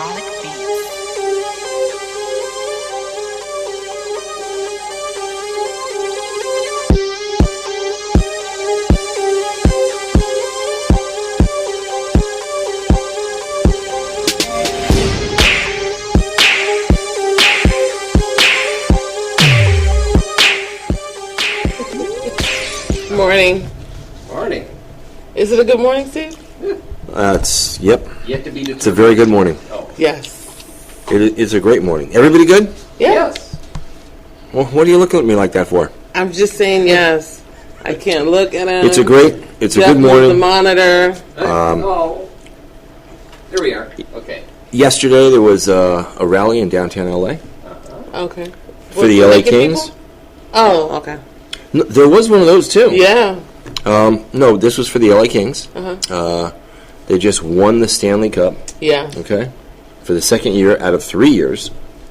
electronic beats. Morning. Morning. Is it a good morning, Steve? Yep. Yet to be determined. It's a very good morning. Oh. Yes. It's a great morning. Everybody good? Yes. Well, what are you looking at me like that for? I'm just saying yes. I can't look at him. It's a good morning. The monitor. Here we are. Okay. Yesterday there was a rally in downtown LA Okay. for the LA Kings. People? Oh, okay. No, there was one of those too. Yeah. No, this was for the LA Kings. Uh-huh. They just won the Stanley Cup. Yeah. Okay. For the second year out of 3 years,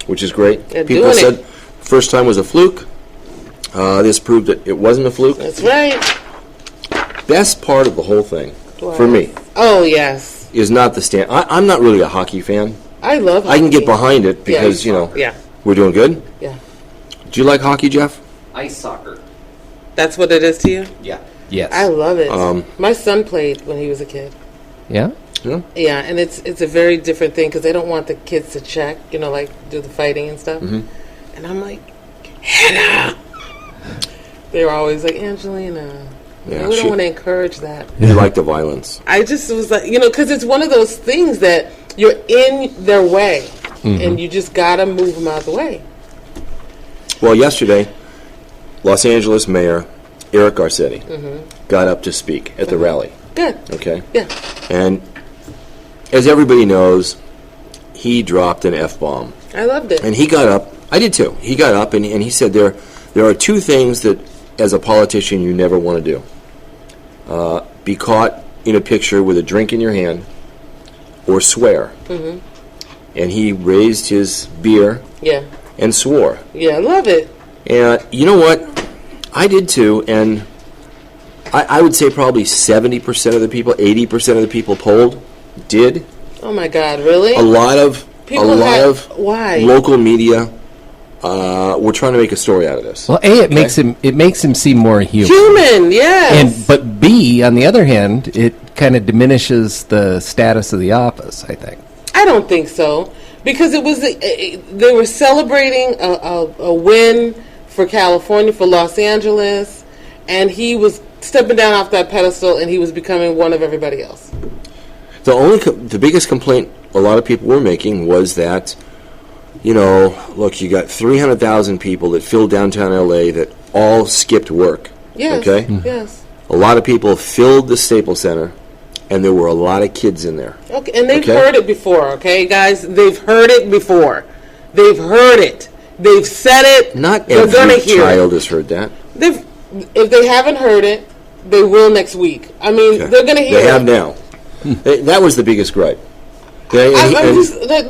which is great. They're People doing said it. first time was a fluke. This proved that it wasn't a fluke. That's right. Best part of the whole thing, for me, Oh, yes. is not the stand. I'm not really a hockey fan. I love hockey. I can get behind it because, Yeah. we're doing good. Yeah. Do you like hockey, Jeff? Ice soccer. That's what it is to you? Yeah. Yes. I love it. My son played when he was a kid. Yeah? Yeah. Yeah, and it's a very different thing because they don't want the kids to check, like do the fighting and stuff. Mm-hmm. And I'm like, Hannah! They were always like, Angelina. Yeah, We don't want to encourage that. You like the violence. I just was like, because it's one of those things that you're in their way, and you just got to move them out of the way. Well, yesterday, Los Angeles Mayor Eric Garcetti got up to speak at the rally. Good. Okay? Yeah. And as everybody knows, he dropped an F-bomb. I loved it. And he got up. I did too. He got up and he said there are two things that, as a politician, you never want to do. Be caught in a picture with a drink in your hand or swear. Mm-hmm. And he raised his beer Yeah. and swore. Yeah, I love it. And you know what? I did too, and I would say probably 70% of the people, 80% of the people polled did. Oh my God, really? A lot of why? local media were trying to make a story out of this. Well, A, it makes him seem more human. Human, yes. But B, on the other hand, it kind of diminishes the status of the office, I think. I don't think so, because it was they were celebrating a win for California, for Los Angeles, and he was stepping down off that pedestal, and he was becoming one of everybody else. The biggest complaint a lot of people were making was that, look, you got 300,000 people that filled downtown LA that all skipped work. Yes. Okay? Yes. A lot of people filled the Staples Center, and there were a lot of kids in there. Okay, and they've heard it before, okay, guys? They've heard it before. They've heard it. They've said it. Not They're gonna every hear child has heard that. If they haven't heard it, they will next week. I mean, Okay. they're going to hear it. They have now. That was the biggest gripe. Okay?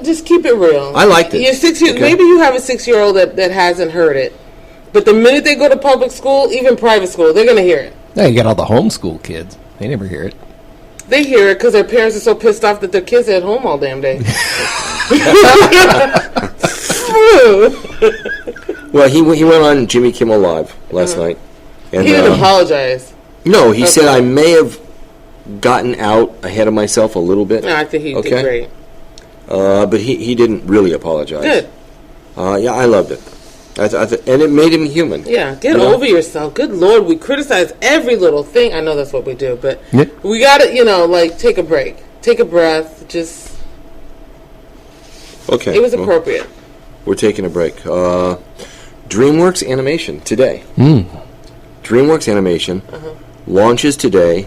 Just keep it real. I liked it. You're 6 years. Okay. Maybe you have a 6-year-old that hasn't heard it, but the minute they go to public school, even private school, they're going to hear it. Now you got all the homeschool kids. They never hear it. They hear it because their parents are so pissed off that their kids are at home all damn day. Well, he went on Jimmy Kimmel Live last night. And, He didn't apologize. No, he said, I may have gotten out ahead of myself a little bit. No, I think he did great. But he didn't really apologize. Good. Yeah, I loved it. And it made him human. Yeah, get over yourself. Good Lord, we criticize every little thing. I know that's what we do, but we got to, take a break. Take a breath. Just... Okay. It was appropriate. We're taking a break. DreamWorks Animation today. DreamWorks Animation launches today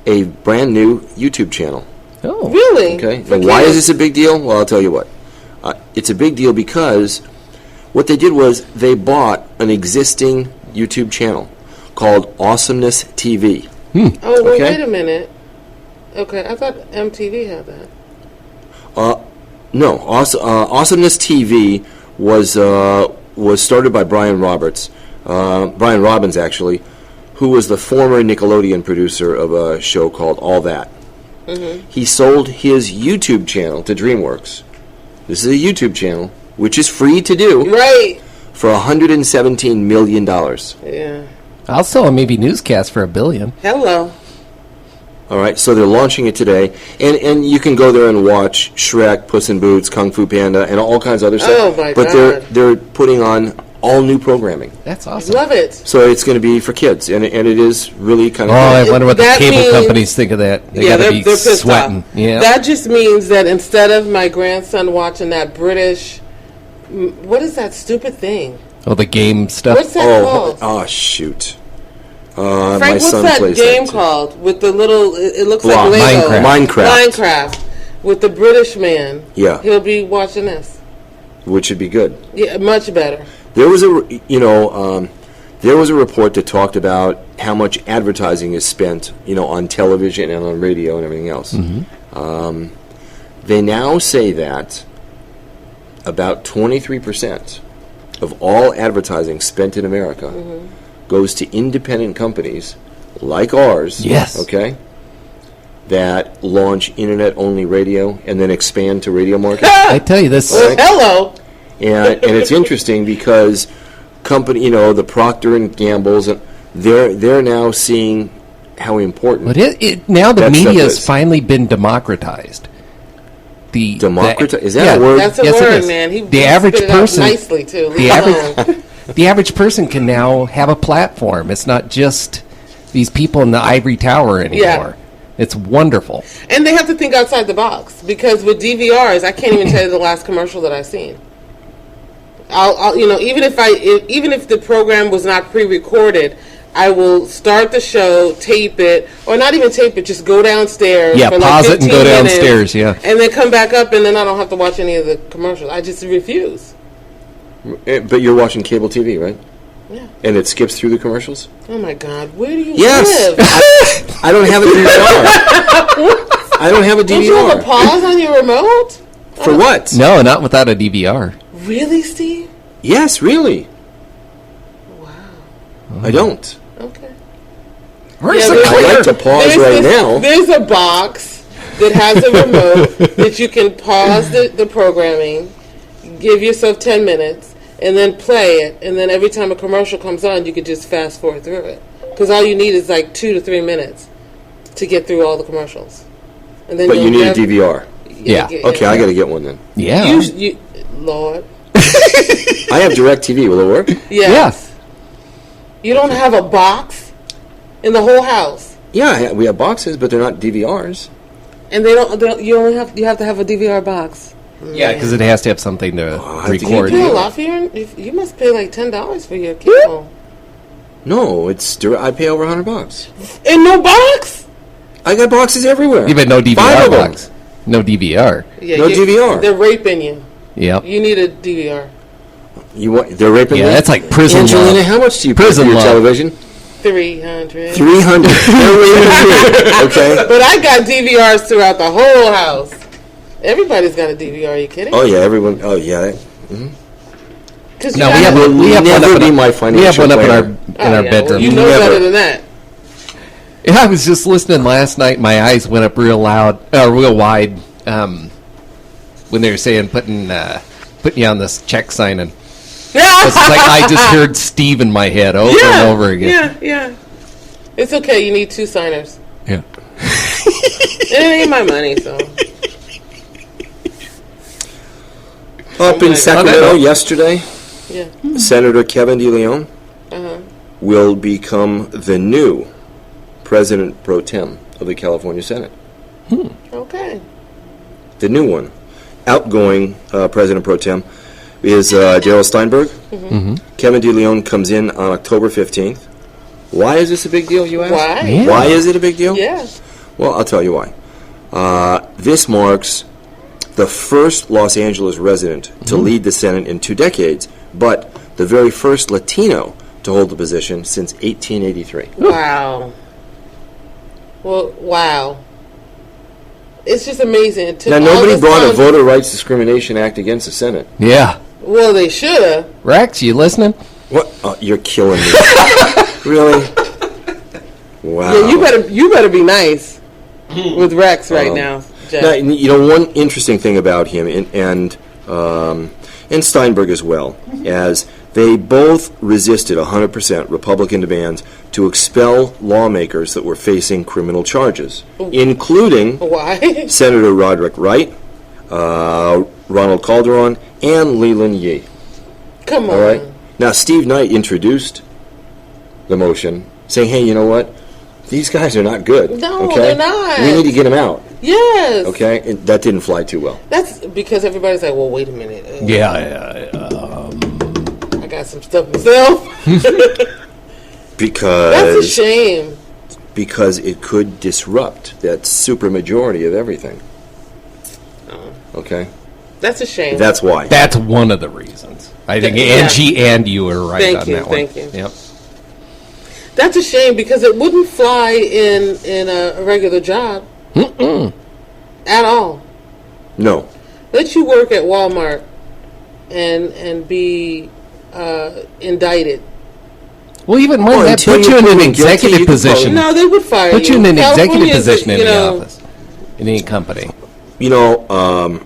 a brand new YouTube channel. Oh. Really? Okay. Now, why is this a big deal? Well, I'll tell you what. It's a big deal because what they did was they bought an existing YouTube channel called Awesomeness TV. Oh, well, wait a minute. Okay, I thought MTV had that. No, Awesomeness TV was started by Brian Robbins, actually, who was the former Nickelodeon producer of a show called All That. He sold his YouTube channel to DreamWorks. This is a YouTube channel, which is free to do, Right. for $117 million. Yeah. I'll sell a maybe newscast for $1 billion. Hello. All right, so they're launching it today, and you can go there and watch Shrek, Puss in Boots, Kung Fu Panda, and all kinds of other stuff. Oh, my but God. they're putting on all new programming, That's awesome. Love it. so it's going to be for kids, and it is really kind Oh, of. I wonder what the That cable means- companies think of that. They gotta be pissed sweating. off. Yeah. That just means that instead of my grandson watching that British, what is that stupid thing? Oh, the game stuff. What's that Oh, called? shoot! Frank, my what's son that plays game that too. called with the little? It looks Blah. like Lego. Minecraft. with the British man. Yeah. He'll be watching this. Which would be good. Yeah, much better. There was there was a report that talked about how much advertising is spent, on television and on radio and everything else. They now say that about 23% of all advertising spent in America goes to independent companies like ours. Yes. Okay. That launch internet-only radio and then expand to radio markets. I tell you this. Well, hello. And it's interesting because company, the Procter and Gamble's, they're now seeing how important. But now the That stuff media has is. finally been democratized. Is that a word? That's a Yes, it word, is. man. He The average spit it out person- nicely too. Leave the it average alone. the average person can now have a platform. It's not just these people in the ivory tower anymore. It's wonderful. And they have to think outside the box because with DVRs, I can't even tell you the last commercial that I've seen. I'll even if the program was not pre-recorded, I will start the show, tape it, or not even tape it, just go downstairs. Yeah, for pause like it and go 15 minutes, downstairs, yeah. and then come back up, and then I don't have to watch any of the commercials. I just refuse. But you're watching cable TV, right? Yeah. And it skips through the commercials? Oh my God, where do you Yes. live? I don't have a DVR. I don't have a Don't you have a DVR. pause on your remote? For what? No, not without a DVR. Really, Steve? Yes, really. Wow. I don't. Okay. Where's Yeah, the there's- I'd clear? like to pause right now. There's a box that has a remote that you can pause the programming, give yourself 10 minutes, and then play it. And then every time a commercial comes on, you could just fast forward through it. Because all you need is like 2 to 3 minutes to get through all the commercials. And then But you you'll need a have- DVR. Yeah. Okay, I got to get one then. Yeah. Lord. I have DirecTV. Will it work? Yes. You don't have a box in the whole house. Yeah, we have boxes, but they're not DVRs. And you have to have a DVR box. Yeah, because it has to have something to I have to You record. pay a lot for you must pay like $10 for your cable. No, I pay over $100. And no box? I got boxes everywhere. Even no DVR 5 of them. box. No DVR. Yeah, No DVR. They're raping you. Yep. You need a DVR. They're raping Yeah, me? that's like prison Angelina, law. how much do you pay Prison for your law. television? 300. 300. They're raping me. Okay. But I got DVRs throughout the whole house. Everybody's got a DVR. Are you kidding? Oh yeah, everyone. Oh yeah. 'Cause No, you we have gotta- one never up be in my our, financial we have one up in our planner. Oh, yeah, bedroom. Well, you know Never. better than that. Yeah, I was just listening last night. My eyes went up real wide when they were saying putting you on this check signing. It's like I just heard Steve in my head over and over again. Yeah. It's okay. You need 2 signers. Yeah. It ain't my money, so. Up in my Sacramento God. yesterday, Yeah. Senator Kevin DeLeon Uh-huh. will become the new President Pro Tem of the California Senate. Okay. The new one. Outgoing President Pro Tem is Darrell Steinberg. Kevin DeLeon comes in on October 15th. Why is this a big deal, you ask? Why? Yeah. Why is it a big deal? Yeah. Well, I'll tell you why. This marks the first Los Angeles resident to lead the Senate in 2 decades, but the very first Latino to hold the position since 1883. Wow. Well, wow. It's just amazing. It took Now, all nobody this brought a time- Voter Rights Discrimination Act against the Senate. Yeah. Well, they should have. Rex, you listening? What? Oh, you're killing me. Really? Wow. Yeah, you better be nice. with Rex right now, Jeff. Now, you know, one interesting thing about him and Steinberg as well, as they both resisted 100% Republican demands to expel lawmakers that were facing criminal charges, including Why? Senator Roderick Wright, Ronald Calderon, and Leland Yee. Come on. All right. Now, Steve Knight introduced the motion, saying, "Hey, you know what? These guys are not good. No, okay? they're not. We need to get them out." Yes. Okay, and that didn't fly too well. That's because everybody's like, well, wait a minute. I got some stuff myself. Because That's a shame. Because it could disrupt that supermajority of everything. Okay, That's a shame. that's why. That's one of the reasons. I think Yeah. Angie and you are right Thank on you, that one. thank you. Yep. That's a shame because it wouldn't fly in a regular job. At all. No, Let you work at Walmart and be indicted. Well, even more than that, until put you in an proven guilty, executive you can position. No, they would fire Put you in an executive California is, position in you the know, office, in any company. you know,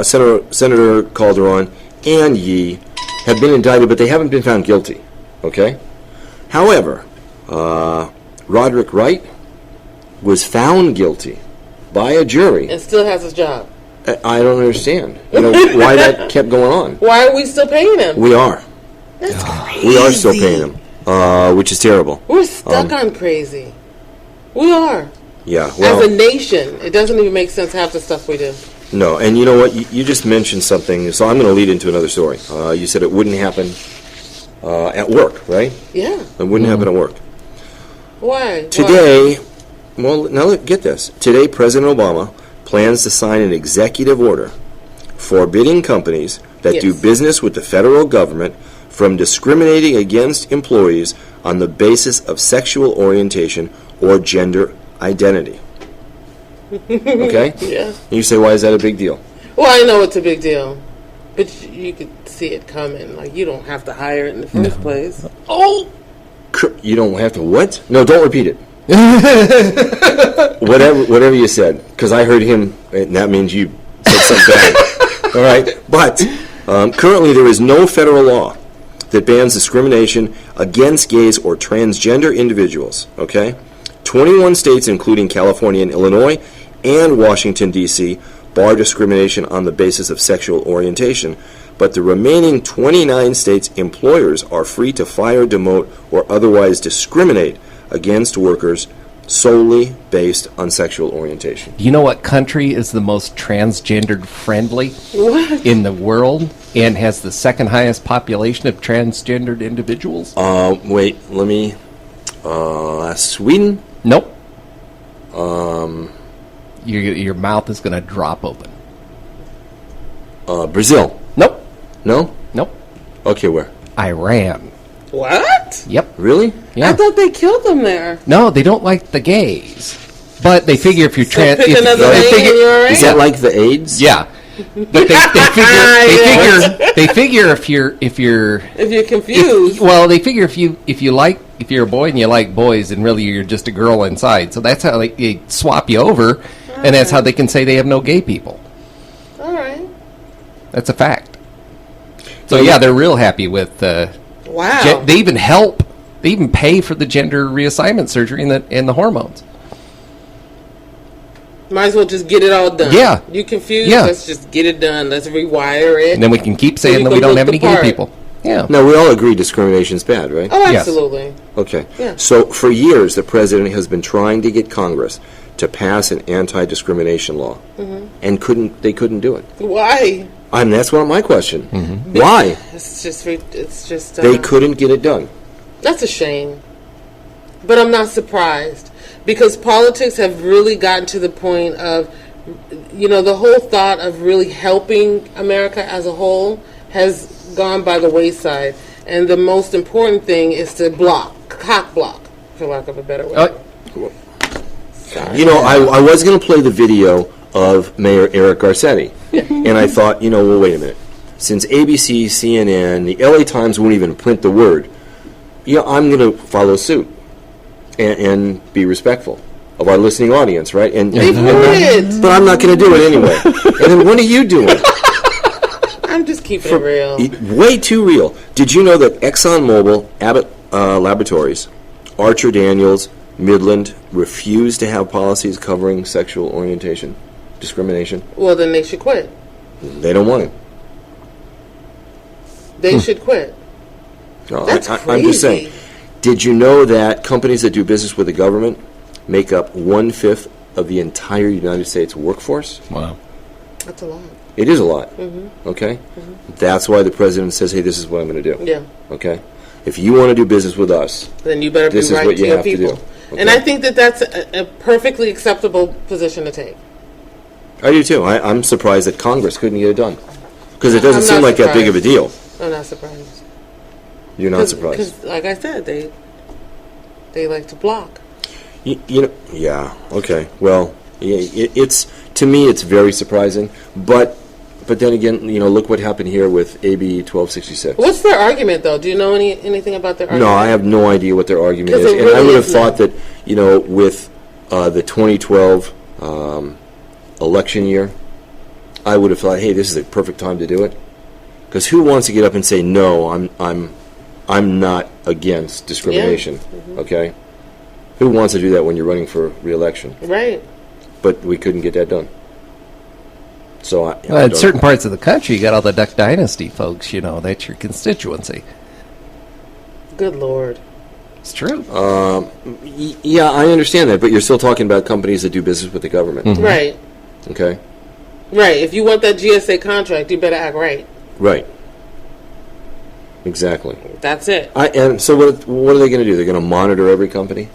Senator Calderon and Yee have been indicted, but they haven't been found guilty. Okay. However, Roderick Wright was found guilty by a jury. And still has his job. I don't understand. You know why that kept going on. Why are we still paying him? We are. That's crazy. We are still paying him, which is terrible. We're stuck on crazy. We are. Yeah. Well, As a nation, it doesn't even make sense half the stuff we do. no. And you know what? You just mentioned something, so I'm going to lead into another story. You said it wouldn't happen at work, right? Yeah. It wouldn't happen at work. Why? Today, well, now get this. Today, President Obama plans to sign an executive order forbidding companies that do Yes. business with the federal government from discriminating against employees on the basis of sexual orientation or gender identity. Okay? Yeah. You say, why is that a big deal? Well, I know it's a big deal, but you could see it coming. Like, you don't have to hire it in the first place. Oh, You don't have to what? No, don't repeat it. whatever you said, because I heard him, and that means you said something bad. All right, but currently there is no federal law that bans discrimination against gays or transgender individuals. Okay, 21 states, including California and Illinois, and Washington D.C., bar discrimination on the basis of sexual orientation. But the remaining 29 states' employers are free to fire, demote, or otherwise discriminate against workers solely based on sexual orientation. do you know what country is the most transgendered friendly What? in the world and has the second highest population of transgendered individuals? Wait, let me... Sweden? Nope. Your mouth is going to drop open. Brazil? Nope. No? Nope. Okay, where? Iran. What? Yep. Really? Yeah. I thought they killed them there. No, they don't like the gays. But they figure if you're So trans, pick another they lane figure, and you're all right? Is that like the AIDS? yeah. But they figure if you're If you're confused. they figure if you're a boy and you like boys and really you're just a girl inside. So that's how they swap you over, and that's how they can say they have no gay people. All right. That's a fact. So yeah, they're real happy with. Wow. They even help. They even pay for the gender reassignment surgery and the hormones. Might as well just get it all done. Yeah. You confused? Yeah. Let's just get it done. Let's rewire it. And then we can keep So saying you that can we don't look have the any gay part. people. Yeah. No, we all agree discrimination's bad, right? Oh, Yes. absolutely. Okay. Yeah. So for years, the president has been trying to get Congress to pass an anti-discrimination law, and they couldn't do it. Why? That's one of my question. Why? It's just. They couldn't get it done. That's a shame. But I'm not surprised because politics have really gotten to the point of, the whole thought of really helping America as a whole has gone by the wayside. And the most important thing is to cock block, for lack of a better word. Sorry. I was going to play the video of Mayor Eric Garcetti, and I thought, well, wait a minute. Since ABC, CNN, the LA Times won't even print the word, I'm going to follow suit and be respectful. of our listening audience, right? They've heard it. But I'm not going to do it anyway. And then what are you doing? I'm just keeping it real. Way too real. Did you know that ExxonMobil, Abbott Laboratories, Archer Daniels, Midland refuse to have policies covering sexual orientation discrimination? Well, then they should quit. They don't want it. They should quit. No, That's I'm just saying. crazy. Did you know that companies that do business with the government make up 1/5 of the entire United States workforce? Wow. That's a lot. It is a lot. Okay? That's why the president says, hey, this is what I'm going to do. Yeah. Okay? If you want to do business with us, Then you better this be is right what to you your have to people. do. Okay? And I think that that's a perfectly acceptable position to take. I do too. I'm surprised that Congress couldn't get it done. Because it doesn't I'm seem not like that big of a deal. I'm not surprised. You're not surprised. Because, like I said, they like to block. You know, yeah, okay. Well, it's to me, it's very surprising. But then again, you know, look what happened here with AB 1266. What's their argument, though? Do you know anything about their argument? No, I have no idea what their argument 'Cause is. it And I really would have is thought that, you know, with the 2012 election year, I would have thought, hey, this is the perfect time to do it. Because who wants to get up and say, no, I'm not against discrimination, okay? Who wants to do that when you're running for re-election? Right. But we couldn't get that done. So I Well, in don't- certain parts of the country, you got all the Duck Dynasty folks. You know, that's your constituency. Good Lord. It's true. yeah, I understand that, but you're still talking about companies that do business with the government, Right. okay? Right. If you want that GSA contract, you better act right. Right. Exactly. That's it. And so what are they going to do? They're going to monitor every company?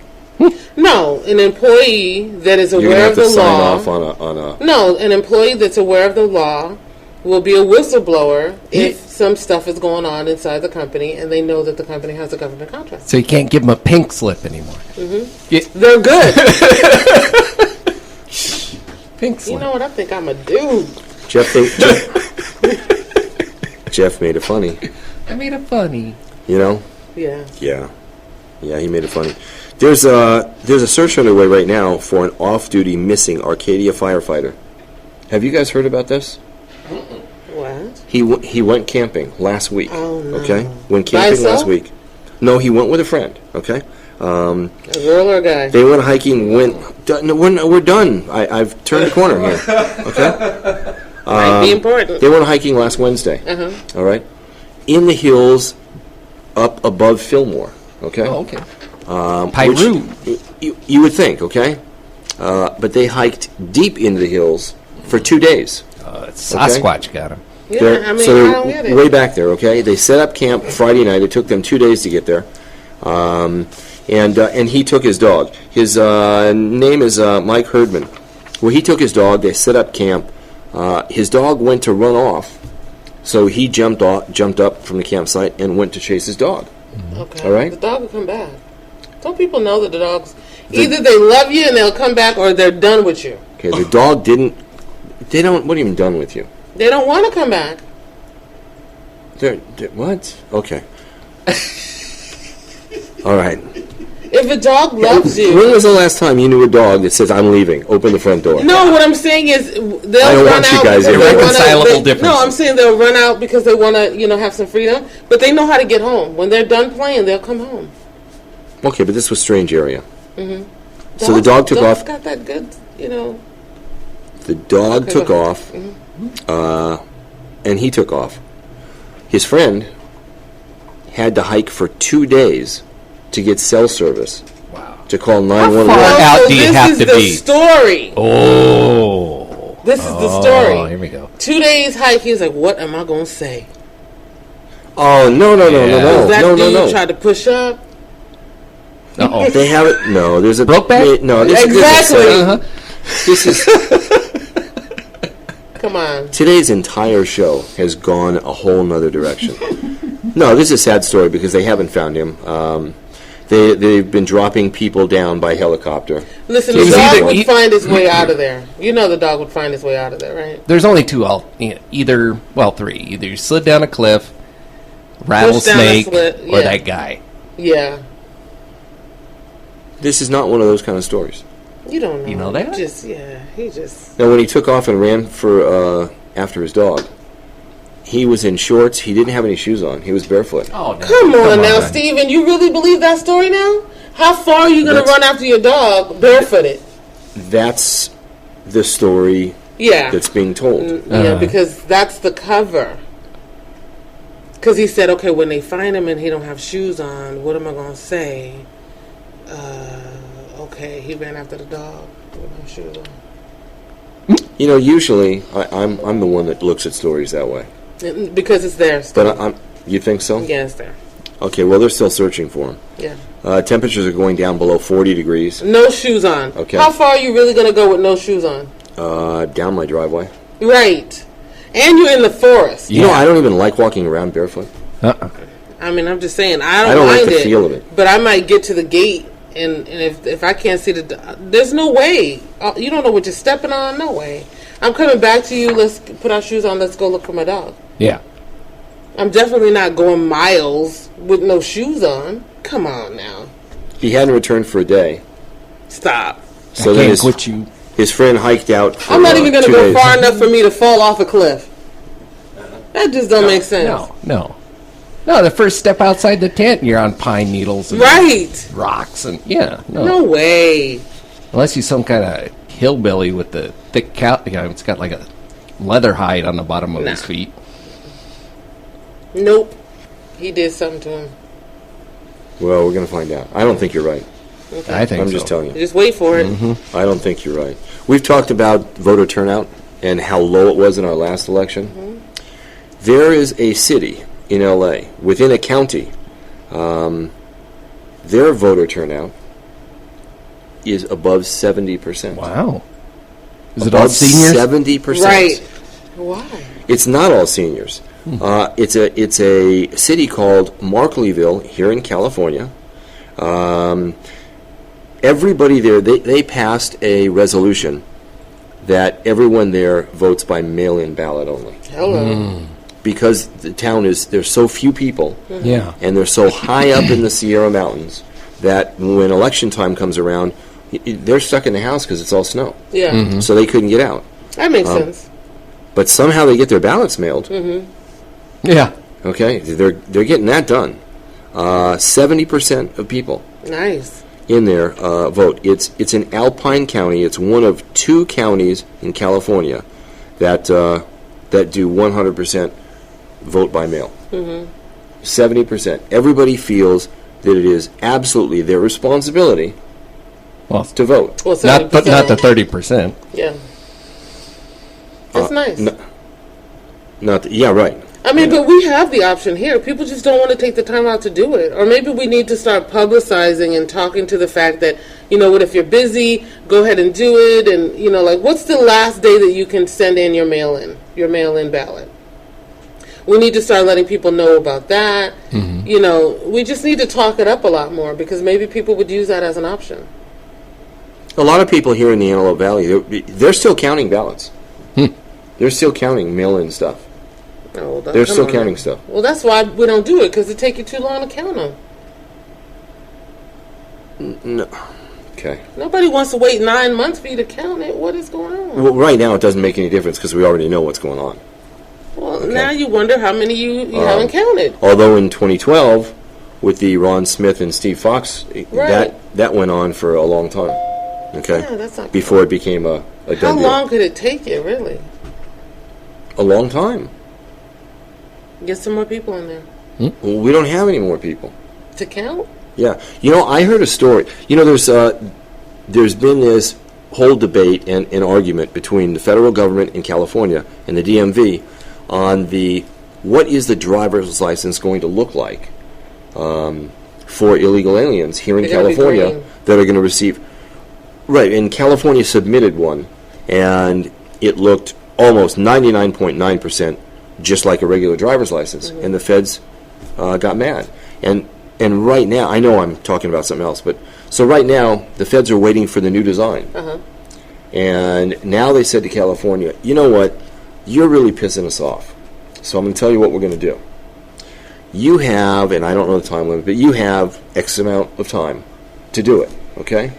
No, an employee that is You're going to aware have of to the sign law. off on a... No, an employee that's aware of the law will be a whistleblower if some stuff is going on inside the company and they know that the company has a government contract. So you can't give them a pink slip anymore. They're good. Pink You slip. know what? I think I'm a dude. Jeff made it funny, I made it funny. you know? Yeah. Yeah, he made it funny. There's a search underway right now for an off-duty missing Arcadia firefighter. Have you guys heard about this? What? He went camping last week. Oh, no. Okay, went By camping himself? last week. No, he went with a friend. Okay, A girl or a guy? they went hiking. We're done. I've turned the corner here. Okay, Might be important. they went hiking last Wednesday. All right, in the hills up above Fillmore. Okay. Oh, okay. Which you would think, okay? But they hiked deep into the hills for 2 days. Sasquatch got him. Yeah, I mean, so I don't get it. way back there, okay? They set up camp Friday night. It took them 2 days to get there. And he took his dog. His name is Mike Herdman. Well, he took his dog. They set up camp. His dog went to run off. So he jumped up from the campsite and went to chase his dog. Okay. All right. The dog will come back. Don't people know that the dogs, either they love you and they'll come back or they're done with you? Okay, the dog didn't... They don't... What do you mean done with you? They don't want to come back. They're what? Okay. All right. If a dog loves you... When was the last time you knew a dog that says, I'm leaving, open the front door? No, what I'm saying is they'll I don't run want you out guys because here. they wanna- Irreconcilable they- differences. No, I'm saying they'll run out because they want to, have some freedom. But they know how to get home. When they're done playing, they'll come home. Okay, but this was strange area. So the dog took dogs off. got that good, The dog Okay, took go off, and he took off. His friend had to hike for 2 days to get cell service. Wow. To call far 911. out so do you this have is to the be? story. Oh. This is the Oh, story. here we go. 2 days hike. He's like, what am I going to say? Oh, no. That dude No. tried to push up. Uh-oh. They have it. No, there's a... Brokeback? No, Exactly. This is... Come on. Today's entire show has gone a whole nother direction. No, this is a sad story because they haven't found him. They've been dropping people down by helicopter. Listen, So the he's dog either- would find his way out of there. You know the dog would find his way out of there, right? There's only two, three. Either you slid down a cliff, Push down a rattlesnake, slit, or yeah. that guy. Yeah. This is not one of those kind of stories. You don't know. You know that? He just. Now, when he took off and ran for after his dog, he was in shorts. He didn't have any shoes on. He was barefoot. Oh, no. Come on now, Steven. You really believe that story now? How far are you going to run after your dog barefooted? That's the story that's being told. Yeah, because that's the cover. Because he said, okay, when they find him and he don't have shoes on, what am I going to say? Okay, he ran after the dog with no shoes on. You know, usually I'm the one that looks at stories that way. Because it's there. But you think so? Yeah, it's there. Okay, well, they're still searching for him. Yeah. Temperatures are going down below 40 degrees. No shoes on. Okay. How far are you really going to go with no shoes on? Down my driveway. Right. And you're in the forest. You know, I don't even like walking around barefoot. I mean, I'm just saying, I don't like mind the feel of it. But I might get to the gate, and if I can't see there's no way. You don't know what you're stepping on. No way. I'm coming back to you. Let's put our shoes on. Let's go look for my dog. Yeah. I'm definitely not going miles with no shoes on. Come on now. He hadn't returned for a day. Stop. So I then can't quit you. his friend hiked out for I'm not even going to 2 go days. far enough for me to fall off a cliff. That just don't make sense. No. The first step outside the tent, and you're on pine needles and Right. rocks. And No way. Unless he's some kind of hillbilly with the thick cow. It's got like a leather hide on the bottom of his feet. Nope. He did something to him. Well, we're going to find out. I don't think you're right. Okay. I think I'm so. just telling you. Just wait for it. I don't think you're right. We've talked about voter turnout and how low it was in our last election. There is a city in L.A., within a county, their voter turnout is above 70%. Wow. Is it all Above seniors? 70%. Right. Why? It's not all seniors. It's a city called Markleeville here in California. Everybody there, they passed a resolution that everyone there votes by mail-in ballot only. Hello. Because the town there's so few people, Yeah. and they're so high up in the Sierra Mountains that when election time comes around, they're stuck in the house because it's all snow. Yeah. So they couldn't get out. That makes sense. But somehow they get their ballots mailed. Yeah. Okay, they're getting that done. 70% of people Nice. in there vote. It's in Alpine County. It's one of 2 counties in California that do 100% vote by mail. 70%. Everybody feels that it is absolutely their responsibility Well, to vote. Well, not the 70%. 30%. Yeah. That's nice. Yeah, right. I mean, but we have the option here. People just don't want to take the time out to do it. Or maybe we need to start publicizing and talking to the fact that, you know what, if you're busy, go ahead and do it. And, you know, like, what's the last day that you can send in your mail-in ballot? We need to start letting people know about that. You know, we just need to talk it up a lot more because maybe people would use that as an option. A lot of people here in the Antelope Valley, they're still counting ballots. They're still counting mail-in stuff. Oh, well, They're come still on. counting stuff. Well, that's why we don't do it, because it take you too long to count them. No. Okay. Nobody wants to wait 9 months for you to count it. What is going on? Well, right now it doesn't make any difference because we already know what's going on. Well, now you wonder how many you haven't counted. Although in 2012, with the Ron Smith and Steve Fox, Right. that went on for a long time. Okay. Yeah, that's not Before it became a How done deal. long could it take you, really? A long time. Get some more people in there Well, we don't have any more people. to count? Yeah. You know, I heard a story. You know, there's been this whole debate and argument between the federal government in California and the DMV on what is the driver's license going to look like for illegal aliens here in They gotta be California green. that are going to receive. Right, and California submitted one, and it looked almost 99.9% just like a regular driver's license, and the feds got mad. And right now, I know I'm talking about something else, but so right now, the feds are waiting for the new design. And now they said to California, you know what, you're really pissing us off. So I'm going to tell you what we're going to do. You have, and I don't know the time limit, but you have X amount of time to do it, okay?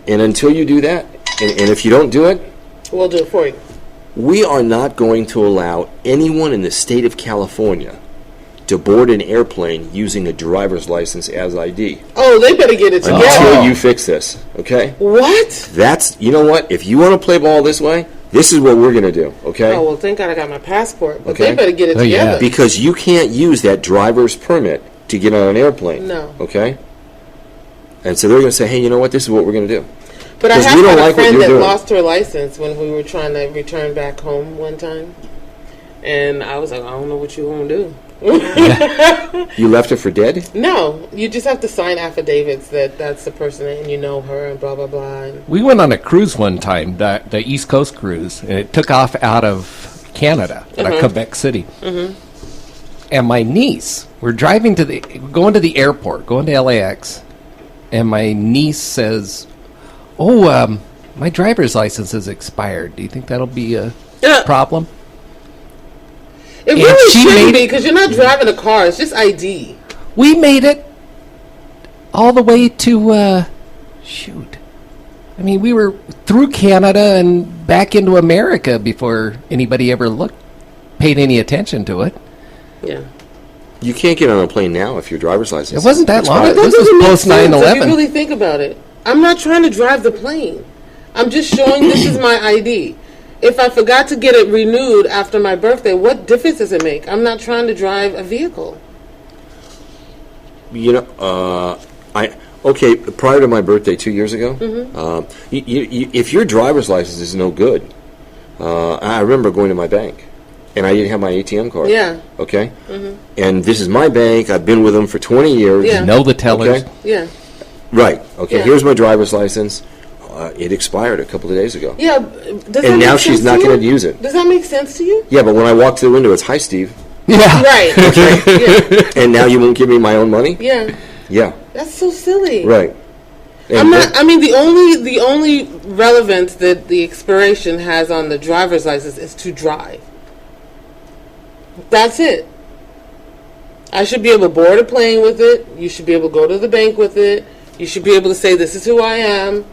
And until you do that, and if you don't do it, We'll do it for you. we are not going to allow anyone in the state of California to board an airplane using a driver's license as ID Oh, they better get it together. until you fix this, okay? What? That's, you know what? If you want to play ball this way, this is what we're going to do, okay? Oh, well, thank God I got my passport. But Okay. they better get it Oh, yeah. together. Because you can't use that driver's permit to get on an airplane. No. Okay? And so they're going to say, hey, you know what? This is what we're going to do. But I 'Cause have we don't had a like what friend you're that doing. lost her license when we were trying to return back home one time. And I was like, I don't know what you want to do. You left it for dead? No, you just have to sign affidavits that that's the person and you know her and blah, blah, blah. And We went on a cruise one time, the East Coast cruise, and it took off out of Canada, out of Quebec City. And my niece, we're going to the airport, going to LAX, and my niece says, "Oh, my driver's license is expired. Do you think that'll be a Yeah. problem?" it And really she shouldn't made- be because you're not driving a car. It's just ID. We made it all the way to, shoot. I mean, we were through Canada and back into America before anybody ever paid any attention to it. Yeah. You can't get on a plane now if your driver's license It wasn't that is long. expired. That This was doesn't make post sense if 9/11. you really think about it. I'm not trying to drive the plane. I'm just showing this is my ID. If I forgot to get it renewed after my birthday, what difference does it make? I'm not trying to drive a vehicle. You know, prior to my birthday 2 years ago, if your driver's license is no good, I remember going to my bank, and I didn't have my ATM card. Yeah. Okay? And this is my bank. I've been with them for 20 years. Yeah. Know the tellers. Okay? Yeah. Right. Okay, Yeah. here's my driver's license. It expired a couple of days ago. Yeah. Does that And make now sense she's to not you? going to use it. Does that make sense to you? Yeah, but when I walk to the window, it's, hi, Steve. Yeah. Right. Yeah. And now you won't give me my own money? Yeah. Yeah, That's so silly. right. And I'm not. I mean, the only relevance that the expiration has on the driver's license is to drive. That's it. I should be able to board a plane with it. You should be able to go to the bank with it. You should be able to say, "This is who I am."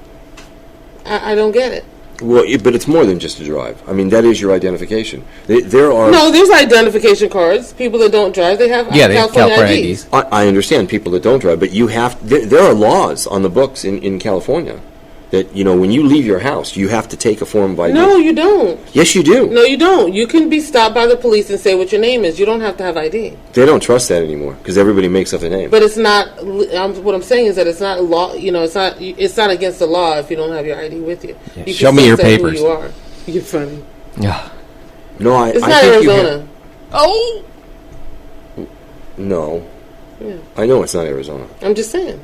I don't get it. Well, but it's more than just a drive. I mean, that is your identification. There are... No, there's identification cards. People that don't drive, they have Yeah, they have California California IDs. IDs. I understand people that don't drive, but you have... There are laws on the books in California that, you know, when you leave your house, you have to take a form of ID. No, you don't. Yes, you do. No, you don't. You can be stopped by the police and say what your name is. You don't have to have ID. They don't trust that anymore because everybody makes up a name. But it's not. What I'm saying is that it's not law. You know, it's not against the law if you don't have your ID with you. You can show me still your say papers. Who you are. You're funny. Yeah. No, I It's I not think you Arizona. Oh. No. Yeah. I know it's not Arizona. I'm just saying.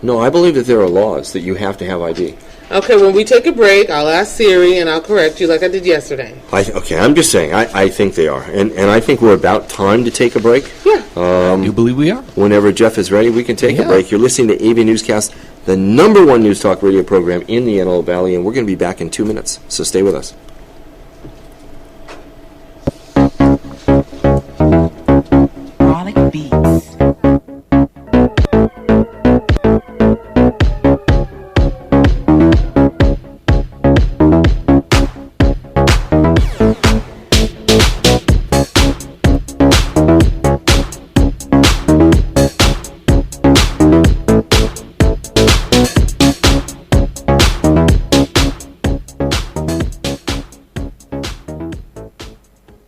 No, I believe that there are laws that you have to have ID. Okay, when we take a break, I'll ask Siri and I'll correct you like I did yesterday. Okay, I'm just saying, I think they are. And I think we're about time to take a break. Yeah. I do believe we are. Whenever Jeff is ready, we can take a Yeah. break. You're listening to AV Newscast, the #1 news talk radio program in the Antelope Valley, and we're going to be back in 2 minutes, so stay with us. Chronic Beats.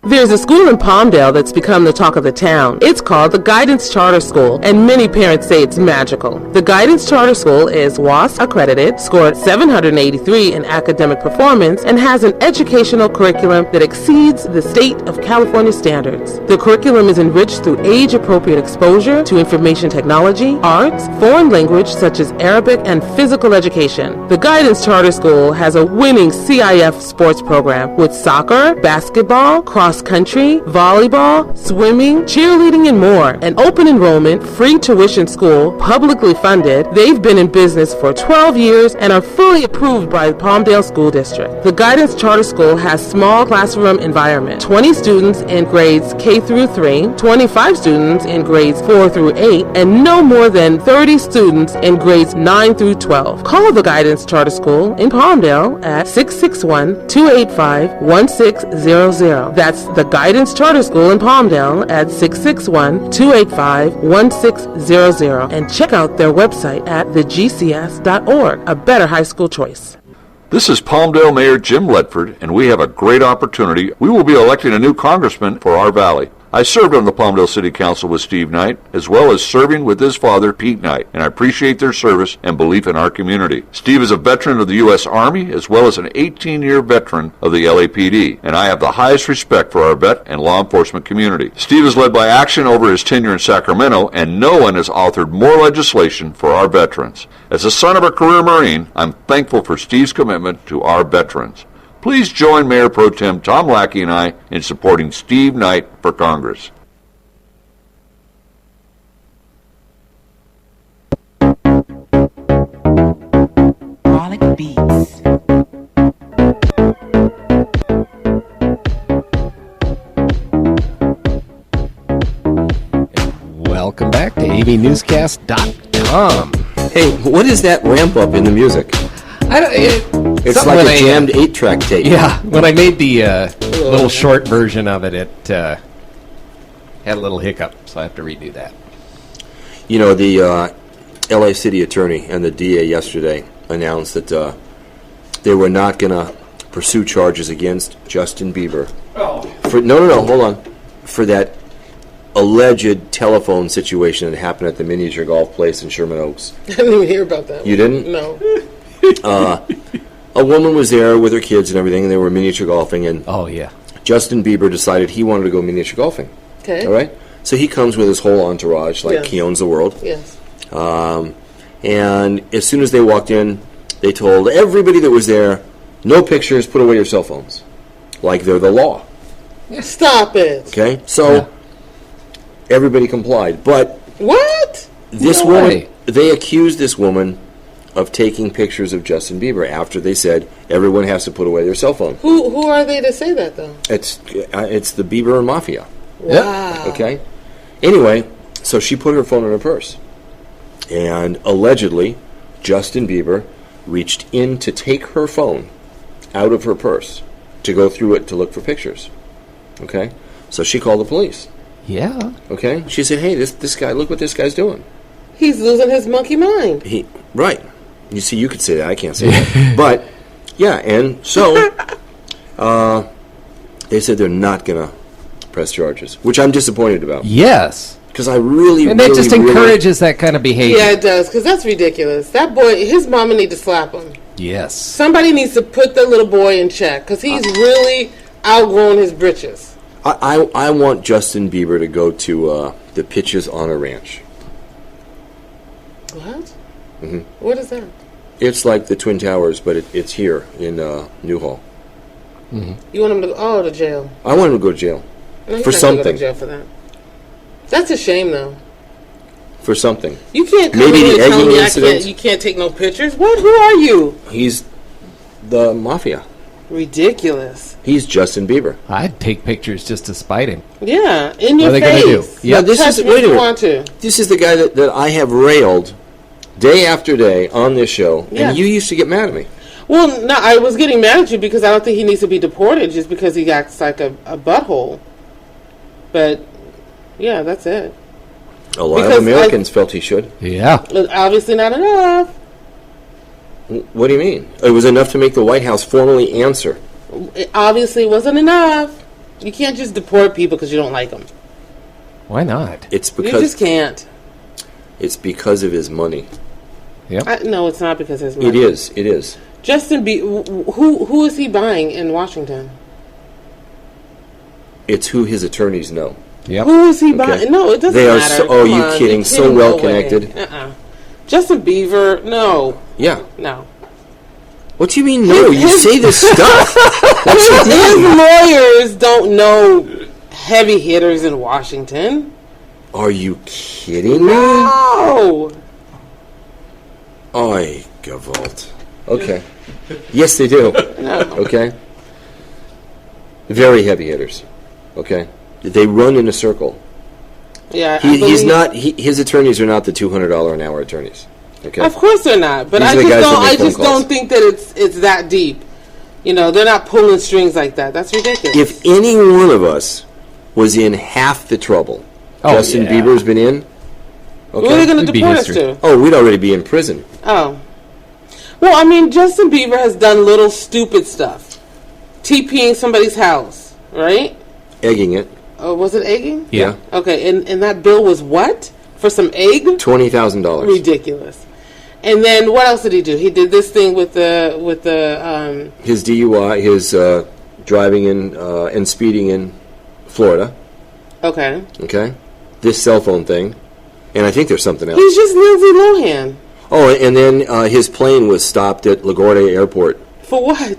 There's a school in Palmdale that's become the talk of the town. It's called the Guidance Charter School, and many parents say it's magical. The Guidance Charter School is WASP accredited, scored 783 in academic performance, and has an educational curriculum that exceeds the state of California standards. The curriculum is enriched through age-appropriate exposure to information technology, arts, foreign language such as Arabic, and physical education. The Guidance Charter School has a winning CIF sports program with soccer, basketball, cross country, volleyball, swimming, cheerleading, and more. An open enrollment, free tuition school, publicly funded. They've been in business for 12 years and are fully approved by the Palmdale School District. The Guidance Charter School has small classroom environment, 20 students in grades K through 3, 25 students in grades 4 through 8, and no more than 30 students in grades 9 through 12. Call the Guidance Charter School in Palmdale at 661-285-1600. That's the Guidance Charter School in Palmdale at 661-285-1600. And check out their website at thegcs.org. A better high school choice. This is Palmdale Mayor Jim Ledford, and we have a great opportunity. We will be electing a new congressman for our valley. I served on the Palmdale City Council with Steve Knight, as well as serving with his father, Pete Knight, and I appreciate their service and belief in our community. Steve is a veteran of the U.S. Army, as well as an 18-year veteran of the LAPD, and I have the highest respect for our vet and law enforcement community. Steve has led by action over his tenure in Sacramento, and no one has authored more legislation for our veterans. As a son of a career Marine, I'm thankful for Steve's commitment to our veterans. Please join Mayor Pro Tem Tom Lackey and I in supporting Steve Knight for Congress. Frolic Beats. Welcome back to AVNewsCast.com. Hey, what is that ramp up in the music? It's something like when a jammed 8-track tape. Yeah, when I made the little short version of it, it had a little hiccup, so I have to redo that. You know, the LA City Attorney and the DA yesterday announced that they were not going to pursue charges against Justin Bieber. Hold on. For that alleged telephone situation that happened at the miniature golf place in Sherman Oaks. I didn't even hear about that. You didn't? No. A woman was there with her kids and everything, and they were miniature golfing, and Oh, yeah. Justin Bieber decided he wanted to go miniature golfing. Okay. All right? So he comes with his whole entourage, like Yes. he owns the world. Yes. And as soon as they walked in, they told everybody that was there, no pictures, put away your cell phones. Like they're the law. Stop it. Okay? So everybody complied. But What? this No woman, way. they accused this woman of taking pictures of Justin Bieber after they said everyone has to put away their cell phone. Who are they to say that, though? It's the Bieber Mafia. Wow. Okay? Anyway, so she put her phone in her purse. And allegedly, Justin Bieber reached in to take her phone out of her purse to go through it to look for pictures. Okay? So she called the police. Yeah. Okay? She said, hey, this guy, look what this guy's doing. He's losing his monkey mind. Right. You see, you could say that. I can't say that. But, yeah, and so they said they're not going to press charges, which I'm disappointed about. Yes. Because I really, And that really, just really- encourages that kind of behavior. Yeah, it does, because that's ridiculous. That boy, his mama need to slap him. Yes. Somebody needs to put the little boy in check, because he's really outgrown his britches. I want Justin Bieber to go to the Pitches on a Ranch. What? Mm-hmm. What is that? It's like the Twin Towers, but it's here in Newhall. You want him to go to jail? I want him to go to jail. No, he's For not gonna go something. to jail for that. That's a shame, though. For something. You can't come Maybe in the and tell egging me incident. you can't take no pictures. What? Who are you? He's the Mafia. Ridiculous. He's Justin Bieber. I'd take pictures just to spite him. Yeah, in your What are they face. gonna do? Yeah, this Touch is me wait if a you minute. want to. This is the guy that I have railed day after day on this show, Yeah. and you used to get mad at me. Well, no, I was getting mad at you because I don't think he needs to be deported just because he acts like a butthole. But, yeah, that's it. A lot Because of Americans felt he should. Yeah. Obviously not enough. What do you mean? It was enough to make the White House formally answer. It obviously wasn't enough. You can't just deport people because you don't like them. Why not? It's You because just can't. it's because of his money. Yep. No, it's not because his money. It is. It is. Justin who is he buying in Washington? It's who his attorneys know. Yep. Who is he Okay. buying? No, it doesn't They are matter. so- oh, Come you on, kidding. So no well way. connected. Justin Bieber, no. Yeah. No. What do you mean? No, you say this stuff. His lawyers don't know heavy hitters in Washington. Are you kidding me? No. Oy, Gavolt. Okay. Yes, they do. No. Okay. Very heavy hitters. Okay. They run in a circle. Yeah, He's not. His attorneys are not the $200 an hour attorneys. Okay. Of course they're not, but These I are the just guys that don't. make I phone just calls. don't think that it's that deep. You know, they're not pulling strings like that. That's ridiculous. If any one of us was in half the trouble Justin Bieber's been in, What are they going It'd to be deport us history. to? oh, we'd already be in prison. Oh. Well, I mean, Justin Bieber has done little stupid stuff. TPing somebody's house, right? Egging it. Oh, was it egging? Yeah. Okay, and that bill was what? For some egg? $20,000. Ridiculous. And then what else did he do? He did this thing with the His DUI, his driving in and speeding in Florida. okay. Okay. This cell phone thing. And I think there's something else. He's just Lindsay Lohan. Oh, and then his plane was stopped at LaGuardia Airport. For what?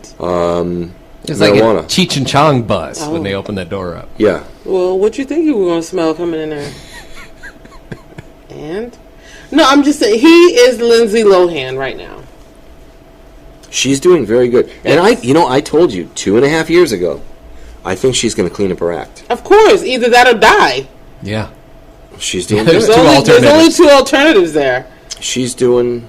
It's like marijuana. a Cheech and Chong bus Oh. when they open that door up. Yeah. Well, what you think you were going to smell coming in there? And? No, I'm just saying, he is Lindsay Lohan right now. She's doing very good. And I told you 2.5 years ago, I think she's going to clean up her act. Of course, either that or die. Yeah. She's doing There's good. two There's only two alternatives there. She's doing.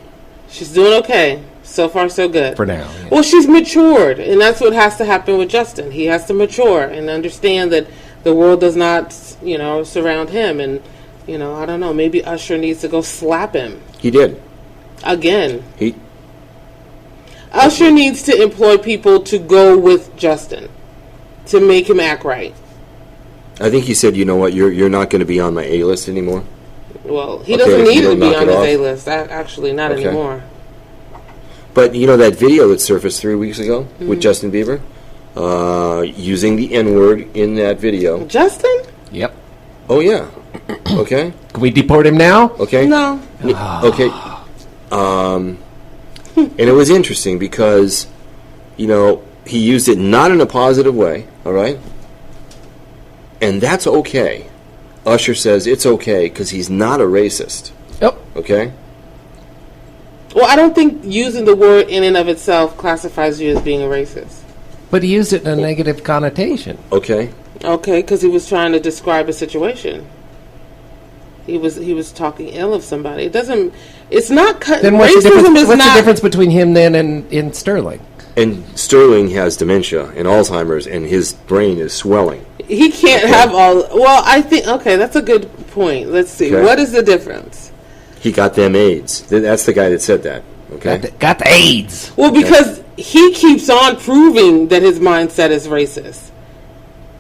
She's doing okay. So far, so good. For now. Yeah. Well, she's matured, and that's what has to happen with Justin. He has to mature and understand that the world does not, surround him. And, I don't know, maybe Usher needs to go slap him He did. again. He. Usher needs to employ people to go with Justin to make him act right. I think he said, you know what, you're not going to be on my A list anymore. Well, he Okay, doesn't if need you to don't be knock on it his off. A-list. Actually, not Okay. anymore. But that video that surfaced 3 weeks ago with Justin Bieber, using the N-word in that video. Justin? Yep. Oh yeah. Okay. Can we deport him now? Okay. No. Okay. And it was interesting because, he used it not in a positive way. All right. And that's okay. Usher says it's okay because he's not a racist. Yep. Okay. Well, I don't think using the word in and of itself classifies you as being a racist. But he used it in a negative connotation. Okay. Okay, because he was trying to describe a situation. He was talking ill of somebody. It doesn't. It's not. Then what's the difference? What's the difference between him then and Sterling? And Sterling has dementia and Alzheimer's, and his brain is swelling. He can't have all. Well, I think. Okay, that's a good point. Let's see. Okay. What is the difference? He got them AIDS. That's the guy that said that. Okay. Got the AIDS. Well, because he keeps on proving that his mindset is racist.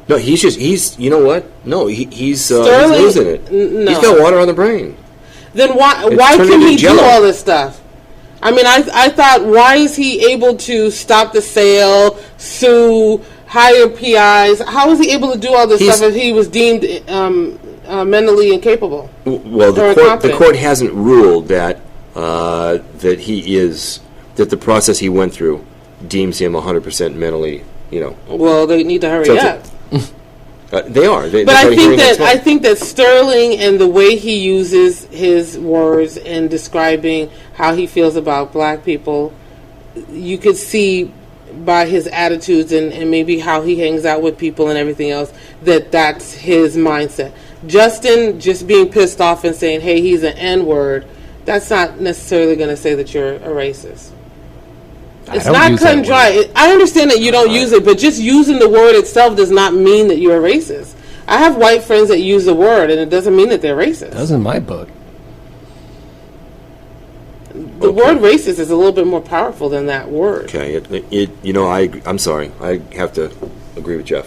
No, he's. You know what? No, he's Sterling- losing it. no. He's got water on the brain. Then why turned can into he do Jell-O. all this stuff? I mean, I thought, why is he able to stop the sale, sue, hire PIs? How is he able to do all this He's- stuff if he was deemed mentally incapable? Well, Or the incompetent? court hasn't ruled that he is that the process he went through deems him 100% mentally. Well, they need to hurry So up. They are. But I think that Sterling and the way he uses his words in describing how he feels about black people, you could see by his attitudes and maybe how he hangs out with people and everything else, that's his mindset. Justin just being pissed off and saying, hey, he's an N-word, that's not necessarily going to say that you're a racist. It's don't not use cut that and dry. I understand that you don't use it, but just using the word itself does not mean that you're a racist. I have white friends that use the word, and it doesn't mean that they're racist. That was in my book. The word racist is a little bit more powerful than that word. Okay. I'm sorry. I have to agree with Jeff.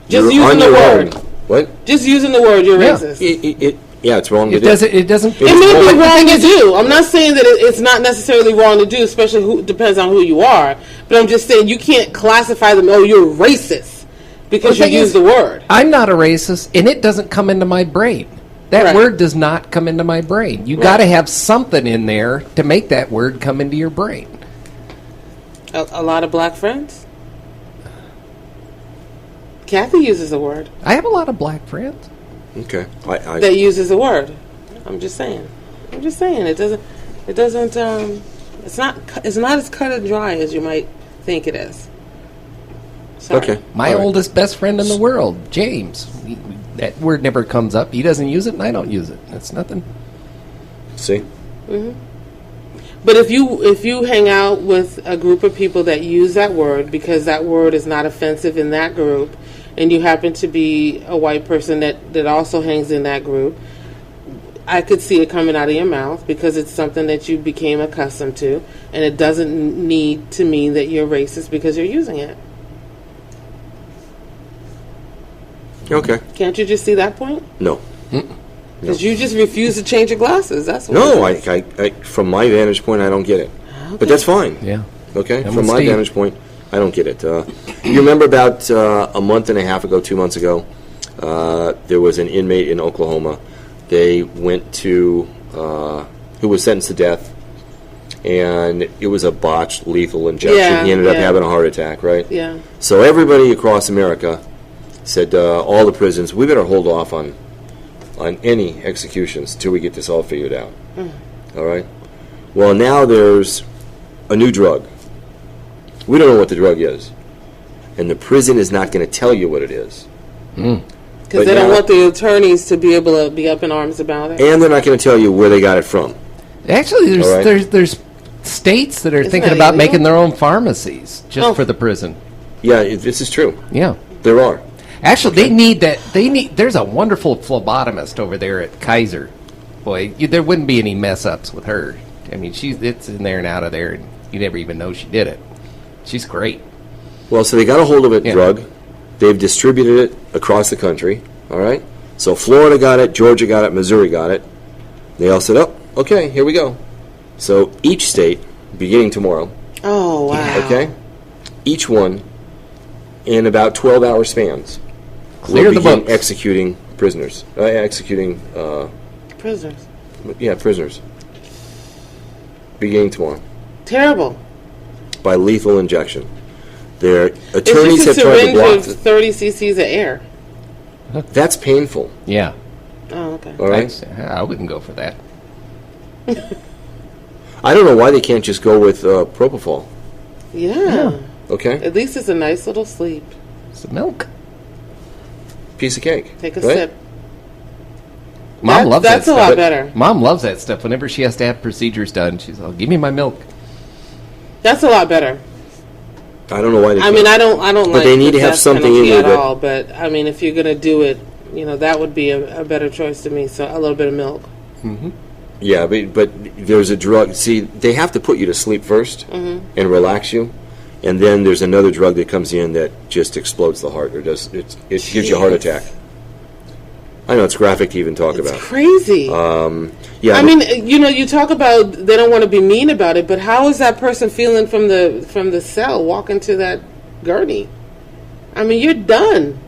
Just You're using on the your word. own. What? Just using the word, you're Yeah. racist. Yeah, it's wrong to It do. doesn't. It doesn't. It may be wrong to do. I'm not saying that it's not necessarily wrong to do, especially depends on who you are. But I'm just saying you can't classify them, oh, you're racist because you thing use is, the word. I'm not a racist, and it doesn't come into my brain. That Right. word does not come into my brain. You got to have something in there to make that word come into your brain. A lot of black friends? Kathy uses a word I have a lot of black friends. Okay. that uses a word. I'm just saying. It doesn't. It's not as cut and dry as you might think it is. Sorry. Okay. My All right. oldest best friend in the world, James. That word never comes up. He doesn't use it, and I don't use it. That's nothing. See? But if you hang out with a group of people that use that word because that word is not offensive in that group, and you happen to be a white person that also hangs in that group, I could see it coming out of your mouth because it's something that you became accustomed to, and it doesn't need to mean that you're racist because you're using it. Okay. Can't you just see that point? No. Because you just refuse to change your glasses. That's what No, it is. I from my vantage point, I don't get it. But that's fine. Yeah. Okay? I'm From with my Steve. vantage point, I don't get it. You remember about a month and a half ago, 2 months ago, there was an inmate in Oklahoma. They went to, who was sentenced to death, and it was a botched lethal injection. Yeah, He ended up yeah. having a heart attack, right? Yeah. So everybody across America said, all the prisons, we better hold off on any executions until we get this all figured out. All right? Well, now there's a new drug. We don't know what the drug is. And the prison is not going to tell you what it is. Because they don't want the attorneys to be able to be up in arms about it. And they're not going to tell you where they got it from. Actually, All right. there's states that are Isn't thinking that about illegal? making their own pharmacies just Oh. for the prison. Yeah, this is true. Yeah. There are. Actually, they need that. There's a wonderful phlebotomist over there at Kaiser. Boy, there wouldn't be any mess ups with her. I mean, it's in there and out of there, and you never even know she did it. She's great. Well, so they got a hold of it, Yeah. drug. They've distributed it across the country. All right? So Florida got it, Georgia got it, Missouri got it. They all said, oh, okay, here we go. So each state, beginning tomorrow, Oh, wow. okay, each one in about 12-hour spans Clear will the begin books. executing prisoners. Prisoners. Beginning tomorrow Terrible. by lethal injection. Their It's attorneys have just a tried to syringe block of 30 cc's of air. That's painful. Yeah. Oh, okay. All right. I wouldn't go for that. I don't know why they can't just go with Propofol. Yeah. Okay, At least it's a nice little sleep. Some milk. piece of cake. Take a right? sip. Mom loves that That's a stuff. lot better. Mom loves that stuff. Whenever she has to have procedures done, she's like, "Give me my milk." That's a lot better. I don't know why they I can't. mean, I don't But like they need the to have death something penalty in at there that- all. But I mean, if you're gonna do it, that would be a better choice to me. So a little bit of milk. Yeah, but there's a drug. See, they have to put you to sleep 1st Mm-hmm. and relax you, and then there's another drug that comes in that just explodes the heart, or it gives you a heart attack. I know it's graphic to even talk It's about. crazy. Yeah, I mean, you talk about they don't want to be mean about it, but how is that person feeling from the cell walking to that gurney? I mean, you're done.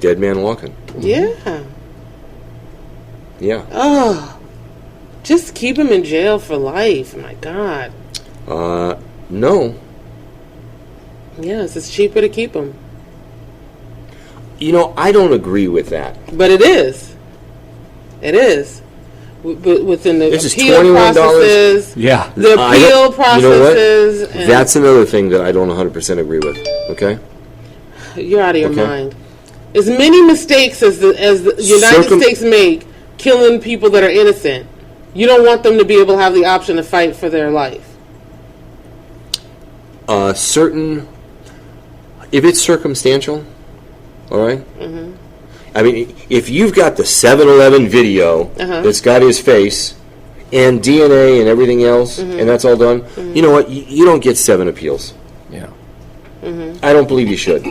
dead man walking. Yeah. Yeah. Oh, just keep him in jail for life. My God. No. Yes, it's cheaper to keep him, I don't agree with that. but it is. It is. But within the This is appeal $21. processes, Yeah. the I appeal don't- you know what? processes, and That's another thing that I don't 100% agree with. Okay. you're out of your Okay. mind. As many mistakes as the United Circum- States make killing people that are innocent, you don't want them to be able to have the option to fight for their life. If it's circumstantial, all right? I mean, if you've got the 7-Eleven video that's got his face and DNA and everything else, and that's all done, you know what? You don't get 7 appeals. Yeah. I don't believe you should.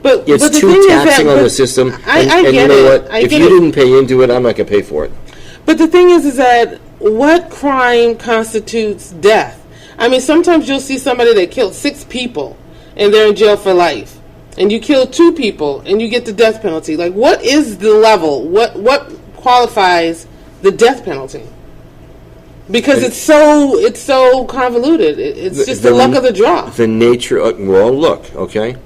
But It's but the too thing is taxing that, on but the system. I and get you know it. what? I If get you it. didn't pay into it, I'm not going to pay for it. But the thing is that what crime constitutes death? I mean, sometimes you'll see somebody that killed 6 people and they're in jail for life, and you kill 2 people and you get the death penalty. Like, what is the level? What qualifies the death penalty? Because it's so convoluted. It's just the luck of the draw. The nature. Well, look, okay.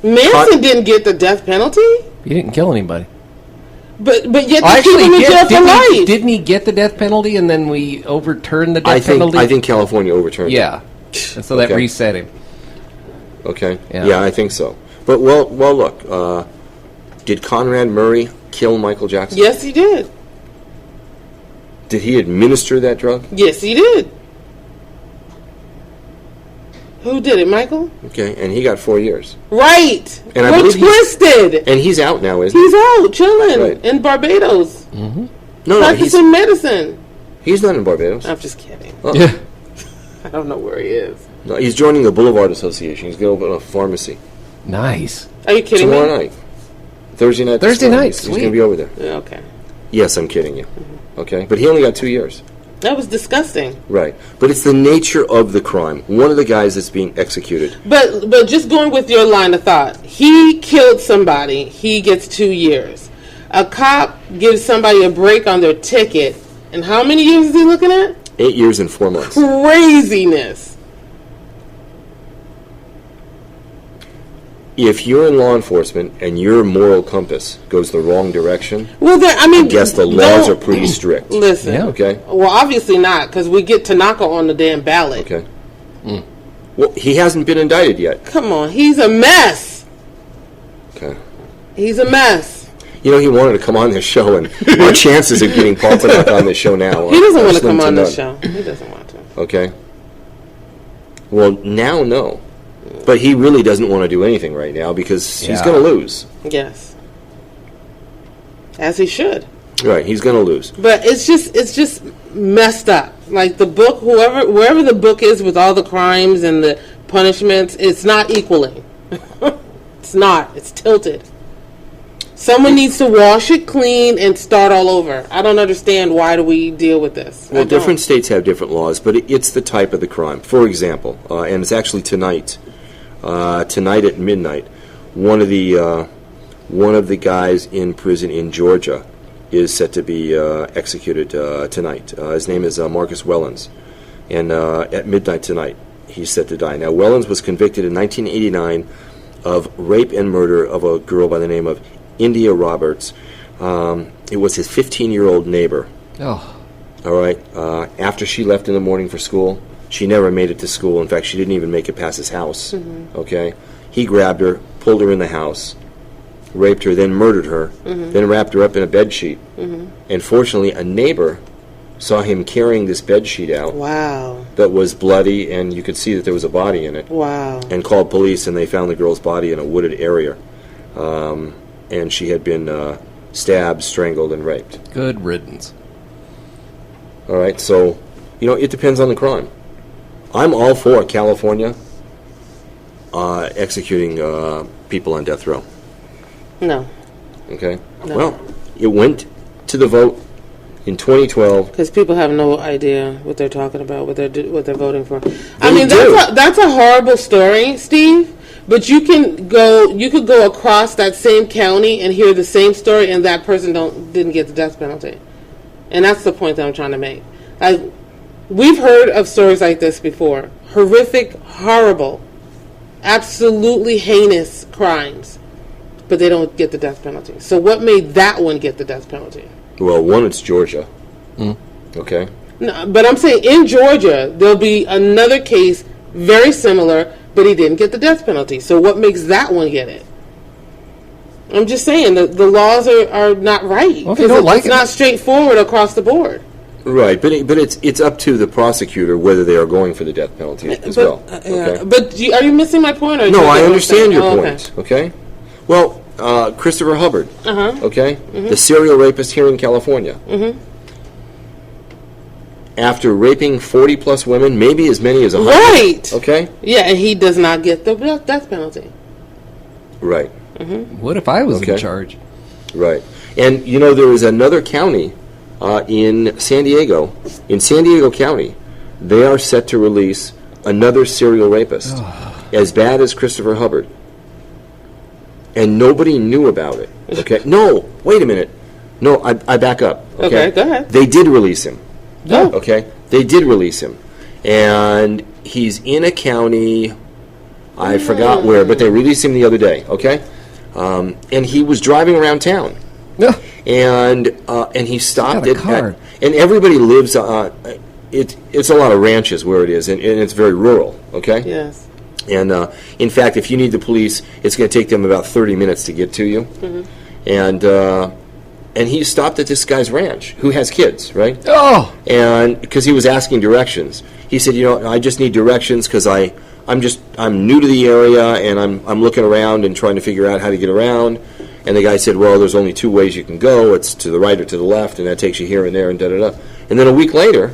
Manson didn't get the death penalty, He didn't kill anybody. but yet Oh, they keep him in jail for life. Didn't he get the death penalty and then we overturned the death penalty? I think California overturned it. Yeah. And so that Okay. reset him. Okay. Yeah. Yeah, I think so. But well, look. Did Conrad Murray kill Michael Jackson? Yes, he did. Did he administer that drug? Yes, he did. Who did it, Michael? Okay, and he got 4 years. Right. And I We're believe he's- twisted. And he's out now, isn't he? He's out chilling Right. in Barbados, No, practicing medicine. he's not in Barbados. I'm just kidding. Yeah. I don't know where he is. No, he's joining the Boulevard Association. He's going to open a pharmacy Nice. Are you kidding tomorrow me? night. Thursday night. Thursday night, He's going to sweet. be over there. Yeah, okay. Yes, I'm kidding you. Okay, but he only got 2 years. That was disgusting. Right, but it's the nature of the crime. One of the guys that's being executed. But just going with your line of thought, he killed somebody. He gets 2 years. A cop gives somebody a break on their ticket, and how many years is he looking at? 8 years and 4 months. Craziness. If you're in law enforcement and your moral compass goes the wrong direction, Well, I mean, I guess the laws don't- are pretty strict. Listen. Yeah. Okay. Well, obviously not, because we get Tanaka on the damn ballot. Okay. Well, he hasn't been indicted yet. Come on, he's a mess. Okay. He's a mess. You know, he wanted to come on this show, and our chances of getting Papanak on this show now He doesn't are want to slim come on none. this show. He doesn't want to. Okay. Well, now, no. But he really doesn't want to do anything right now because he's Yeah. going to lose. Yes. As he should. Right, he's going to lose. But it's just messed up. Like the book, wherever the book is with all the crimes and the punishments, it's not equaling. It's not. It's tilted. Someone needs to wash it clean and start all over. I don't understand why do we deal with this. I Well, don't. different states have different laws, but it's the type of the crime. For example, and it's actually tonight at midnight, one of the guys in prison in Georgia is set to be executed tonight. His name is Marcus Wellens, and at midnight tonight he's set to die. Now, Wellens was convicted in 1989 of rape and murder of a girl by the name of India Roberts. It was his 15-year-old neighbor. Oh. All right. After she left in the morning for school, she never made it to school. In fact, she didn't even make it past his house. Okay. He grabbed her, pulled her in the house, raped her, then murdered her, then wrapped her up in a bed sheet. And fortunately, a neighbor saw him carrying this bed sheet out Wow. that was bloody, and you could see that there was a body in it. Wow. And called police, and they found the girl's body in a wooded area. And she had been stabbed, strangled, and raped. Good riddance. All right, so, it depends on the crime. I'm all for California executing people on death row. No. Okay? No. Well, it went to the vote in 2012. Because people have no idea what they're talking about, what they're voting for. I They mean, do. that's a horrible story, Steve. But you could go across that same county and hear the same story, and that person didn't get the death penalty. And that's the point that I'm trying to make. Like, we've heard of stories like this before. Horrific, horrible, absolutely heinous crimes, but they don't get the death penalty. So what made that one get the death penalty? Well, one, it's Georgia. Okay? No, but I'm saying in Georgia, there'll be another case very similar, but he didn't get the death penalty. So what makes that one get it? I'm just saying that the laws are not right. Well, if you don't like it's it- not straightforward across the board. Right, but it's up to the prosecutor whether they are going for the death penalty as well. Okay? But are you missing my point? Or do No, you get I what I'm understand saying? your Oh, point. Okay? Well, Christopher Hubbard. Uh-huh. Okay? The serial rapist here in California. After raping 40 plus women, maybe as many as 100. Right. Okay? Yeah, and he does not get the death penalty. Right. What if I was Okay. in charge? Right. And there is another county in San Diego. In San Diego County, they are set to release another serial rapist as bad as Christopher Hubbard. And nobody knew about it. Okay? No, wait a minute. No, I back up. Okay, go ahead. They did release him. No. Okay? They did release him. And he's in a county, I forgot where, but they released him the other day, okay? And he was driving around town. Yeah. And he stopped got a it. car. And everybody lives, it's a lot of ranches where it is, and it's very rural, okay? Yes. And in fact, if you need the police, it's going to take them about 30 minutes to get to you. And he stopped at this guy's ranch who has kids, right? Oh, And because he was asking directions, he said, I just need directions because I'm new to the area and I'm looking around and trying to figure out how to get around. And the guy said, well, there's only two ways you can go. It's to the right or to the left, and that takes you here and there and da-da-da. And then a week later,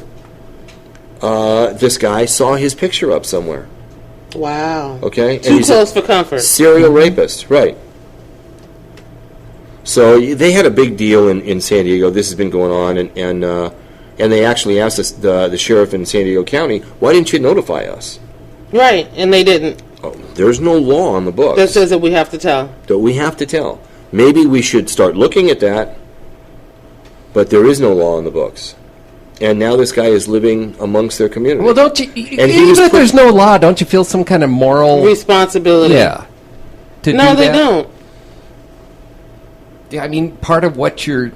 this guy saw his picture up somewhere. Wow. Okay? And Too he said, close for comfort. serial rapist, right. So they had a big deal in San Diego. This has been going on, and they actually asked us, the sheriff in San Diego County, why didn't you notify us? Right, and they didn't. Oh, there's no law on the books That says that we have to tell. that we have to tell. Maybe we should start looking at that, but there is no law on the books. And now this guy is living amongst their community. well, don't you? And he was Even if put- there's no law, don't you feel some kind of moral? Responsibility. Yeah. To No, do they that? don't. Yeah, I mean, part of what you're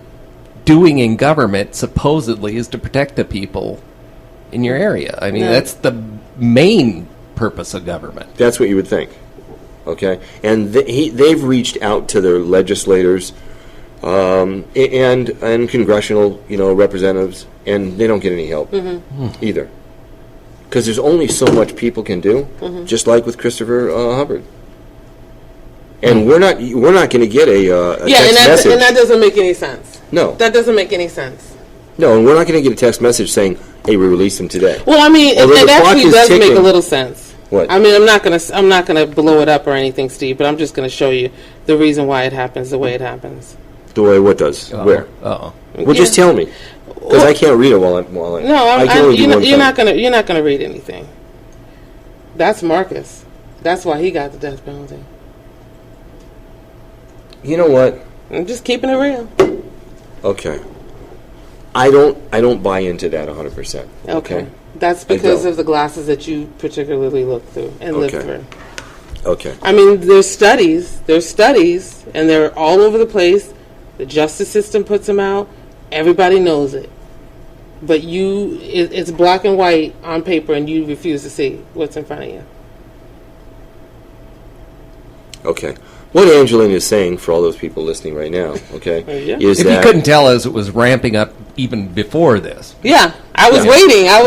doing in government supposedly is to protect the people in your area. I mean, Yeah. that's the main purpose of government. That's what you would think. Okay? And they've reached out to their legislators and congressional, representatives, and they don't get any help either. Because there's only so much people can do, just like with Christopher Hubbard. And we're not going to get a text message. And that doesn't make any sense. No. That doesn't make any sense. No, and we're not going to get a text message saying, hey, we released him today. Well, I mean, Although it the clock actually is does make a ticking. little sense. What? I mean, I'm not gonna blow it up or anything, Steve, but I'm just gonna show you the reason why it happens the way it happens. The way what does? Where? Oh. Well, just tell me. Because I can't read it while I No, I can only do one you're thing. you're not gonna read anything. That's Marcus. That's why he got the death penalty. You know what? I'm just keeping it real. Okay. I don't buy into that 100%. Okay. That's because don't. of the glasses that you particularly look through and live Okay. through. Okay. I mean, there's studies, and they're all over the place. The justice system puts them out. Everybody knows it. But it's black and white on paper, and you refuse to see what's in front of you. Okay. What Angelina is saying, for all those people listening right now, okay, Yeah. is If that... you couldn't tell us, it was ramping up even before this. Yeah, I was Yeah. waiting. I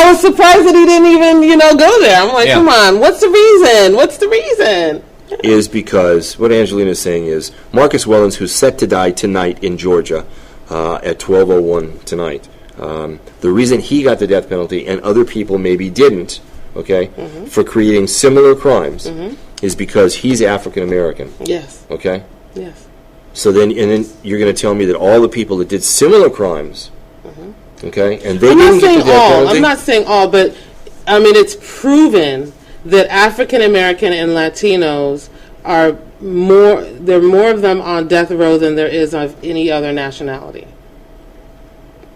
was surprised that he didn't even, go there. I'm like, Yeah. come on, what's the reason? What's the reason? is because what Angelina is saying is Marcus Wellens, who's set to die tonight in Georgia at 12:01 tonight, the reason he got the death penalty and other people maybe didn't, okay, for creating similar crimes is because he's African American, Yes, okay? yes. So then you're going to tell me that all the people that did similar crimes, okay, and they I'm didn't not get saying the death all. penalty. I'm not saying all, but I mean it's proven that African American and Latinos are more. There are more of them on death row than there is of any other nationality.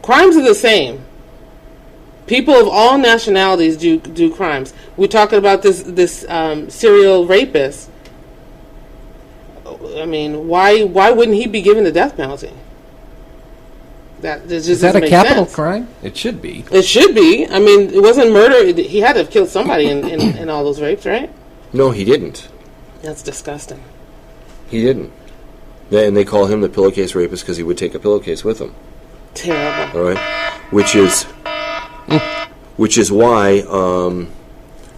Crimes are the same. People of all nationalities do crimes. We're talking about this serial rapist. I mean, why wouldn't he be given the death penalty? That just Is that doesn't a make capital sense. crime? It should be. It should be. I mean, it wasn't murder. He had to have killed somebody in all those rapes, right? No, he didn't. That's disgusting. He didn't. And they call him the pillowcase rapist because he would take a pillowcase with him. Terrible. All right, which is why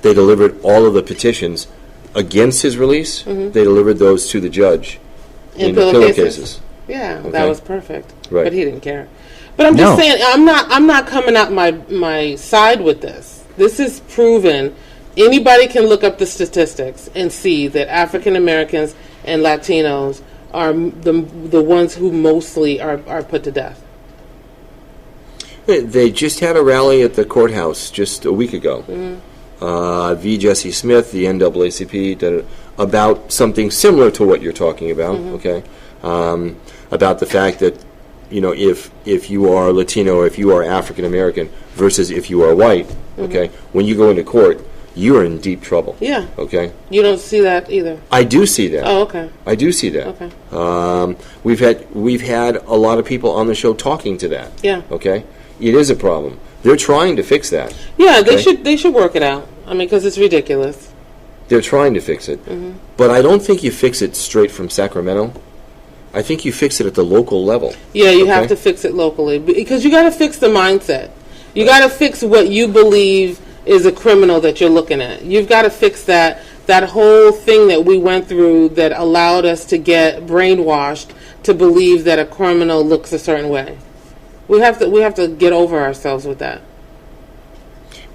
they delivered all of the petitions against his release. They delivered those to the judge in the pillowcases. Yeah, Okay. that was perfect. Right. But he didn't care. But I'm just No. saying, I'm not coming out my side with this. This is proven. Anybody can look up the statistics and see that African Americans and Latinos are the ones who mostly are put to death. They just had a rally at the courthouse just a week ago. V. Jesse Smith, the NAACP, about something similar to what you're talking about. Okay, about the fact that if you are Latino or if you are African American versus if you are white. Okay, when you go into court, you are in deep trouble. Yeah. Okay? You don't see that either. I do see that. Oh, okay. I do see that. Okay. We've had a lot of people on the show talking to that. Yeah. Okay? It is a problem. They're trying to fix that. Yeah, they Okay? should work it out. I mean, because it's ridiculous. They're trying to fix it. But I don't think you fix it straight from Sacramento. I think you fix it at the local level. Yeah, you have Okay? to fix it locally because you got to fix the mindset. You got to fix what you believe is a criminal that you're looking at. You've got to fix that whole thing that we went through that allowed us to get brainwashed to believe that a criminal looks a certain way. We have to get over ourselves with that.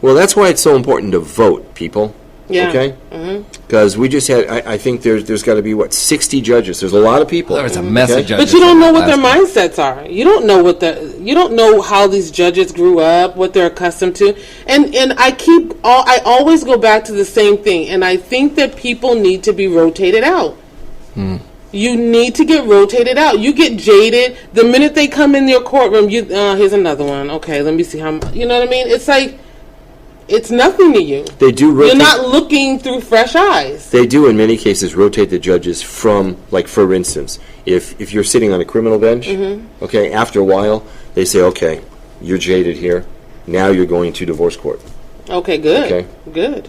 Well, that's why it's so important to vote, people. Yeah. Okay? Because we just had, I think there's got to be, 60 judges. There's a lot of people. There was a mess Okay? of judges. But you don't know what last their time. mindsets are. You don't know how these judges grew up, what they're accustomed to. And I always go back to the same thing, and I think that people need to be rotated out. You need to get rotated out. You get jaded the minute they come in your courtroom. Here's another one. Okay, let me see how. You know what I mean? It's like it's nothing to you. They do rotate. You're not looking through fresh eyes. They do, in many cases, rotate the judges from, like, for instance, if you're sitting on a criminal bench, okay, after a while, they say, okay, you're jaded here. Now you're going to divorce court. Okay, good. Okay.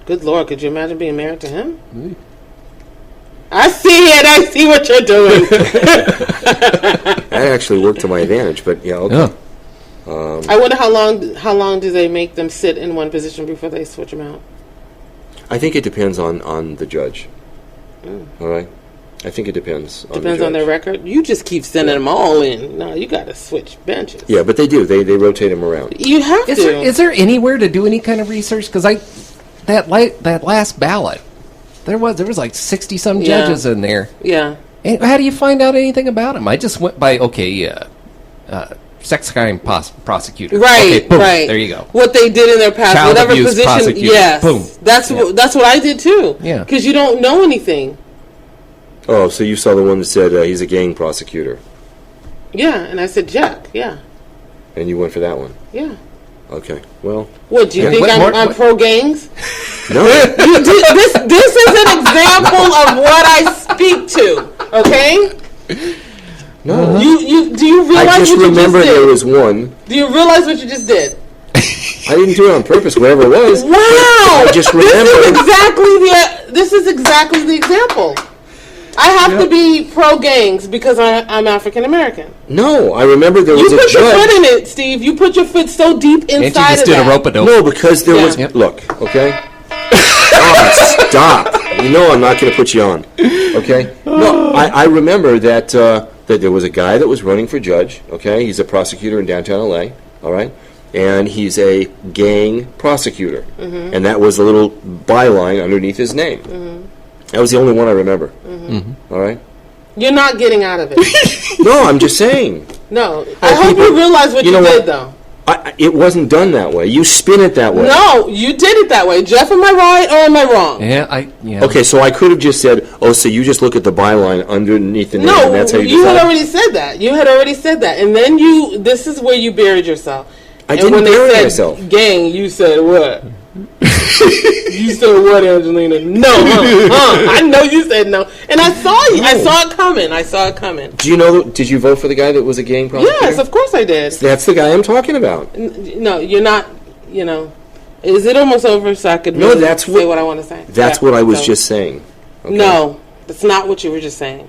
Good Lord, could you imagine being married to him? I see it. I see what you're doing. That actually worked to my advantage, but yeah, okay. Yeah. I wonder how long do they make them sit in one position before they switch them out? I think it depends on the judge. All right? I think it depends on the Depends on judge. their record. You just keep sending them all in. No, you got to switch benches. Yeah, but they do. They rotate them around. You have to. Is there anywhere to do any kind of research? Because that last ballot, there was like 60 some Yeah. judges in there. Yeah. And how do you find out anything about them? I just went by sex crime prosecutor. Right, Okay, boom, right. There you go. What they did in their past, Child whatever abuse position. prosecutor. Yes, Boom. That's what I did too. Yeah. Because you don't know anything. Oh, so you saw the one that said he's a gang prosecutor, Yeah, and I said Jack. Yeah, and you went for that one. yeah. Okay, well, What do you Yeah, think? what- I'm what- pro gangs. no. This is an example of what I speak to. Okay. No. You do you realize I just what you remember just did? there was one. Do you realize what you just did? I didn't do it on purpose, whatever it was. Wow! I just remember. This is exactly the example. I have to be pro gangs because I'm African American. No, I remember there You was a put your foot judge. in it, Steve. You put your foot so deep inside And you just of did that. a rope-a-dope. No, because there was. Yeah. Look, okay. Oh, stop! You know I'm not going to put you on. Okay. No, I remember that that there was a guy that was running for judge. Okay, he's a prosecutor in downtown LA. All right, and he's a gang prosecutor, and that was a little byline underneath his name. That was the only one I remember. All right. You're not getting out of it. No, I'm just saying. No. I hope people- you realize what you know did, what? though. It wasn't done that way. You spin it that way. No, you did it that way. Jeff, am I right or am I wrong? Yeah. Okay, so I could have just said, "Oh, so you just look at the byline underneath the name, No, and that's how you you had decide." already said that. You had already said that. And then this is where you buried yourself. I And didn't when they bury said myself. gang, you said what? You said what, Angelina? No, I know you said no. And I saw you. I saw it coming. Do you know? Did you vote for the guy that was a gang prosecutor? Yes, of course I did. That's the guy I'm talking about. No, you're not, Is it almost over so I could No, really that's say what- what I want to say? That's Yeah, what I was so- just saying. Okay? No, that's not what you were just saying.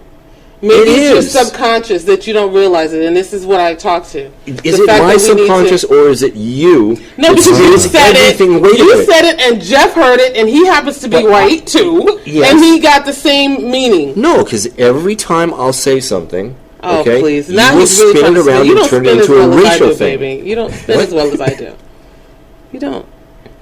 Maybe It it's is. your subconscious that you don't realize it, and this is what I talk to. Is The it fact my that we need subconscious to- or is it you? No, that because you spins said everything? it. Wait a You minute. said it, and Jeff heard it, and he happens to be white too, Yes. and he got the same meaning. No, because every time I'll say something, Oh, okay, please! you Now will he's really spin trying it to spin. around You and don't turn spin it as into a well as I racial do, thing. baby. You don't spin What? as well as I do. You don't.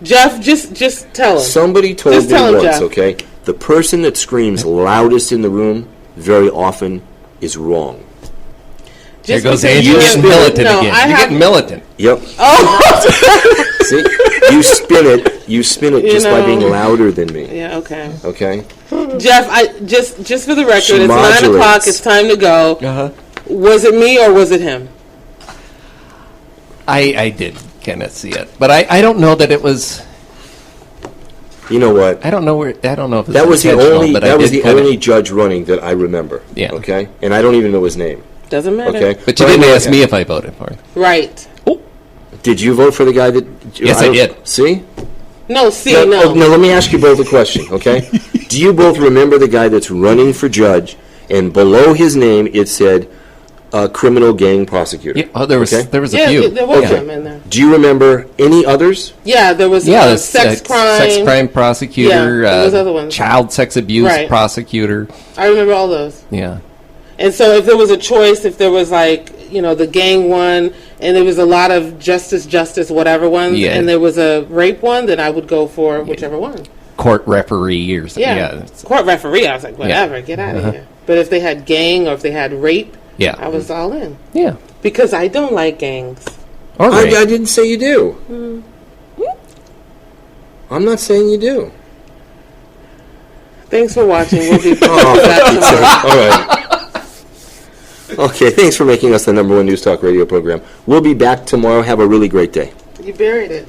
Jeff, just tell him. Somebody told Just me tell him, once, Jeff. okay, the person that screams loudest in the room very often is wrong. There Just goes because Angie you're- getting militant No, again. I You're have- getting militant. Yep. Oh, See, you spin it just by being know. louder than me. yeah. Okay. Okay. Jeff, I just for the record, She it's 9 o'clock. modulates. It's time to go. Uh-huh. Was it me or was it him? I did kind of see it, but I don't know that it was. You know what? I don't know if it's That was the intentional, only but I that was did the kinda- only judge running that I remember. Yeah. Okay, and I don't even know his name. Doesn't matter. Okay, But you I didn't know- ask me if I voted for him. Right. Did you vote for the guy that? Yes, I don't- did. See? No, see, Now, no. now, let me ask you both a question, okay? Do you both remember the guy that's running for judge, and below his name it said criminal gang prosecutor? Yeah, there was Okay? there was a Yeah, few. there was Okay. him in there. Do you remember any others? Yeah, there was Yeah, sex crime. sex crime prosecutor, Yeah, those other ones. child sex abuse Right. prosecutor. I remember all those. Yeah, And so if there was a choice, if there was like, the gang one, and there was a lot of justice, whatever ones, Yeah. and there was a rape one, then I would go for whichever one. court referee or something. Yeah. Yeah, Court referee, I was like, whatever, get out of here. But if they had gang or if they had rape, yeah, I was all in. yeah. Because I don't like gangs. All right. I didn't say you do. I'm not saying you do. Thanks for watching. We'll be Oh, back tomorrow. all right. Okay, thanks for making us the #1 News Talk radio program. We'll be back tomorrow. Have a really great day. You buried it.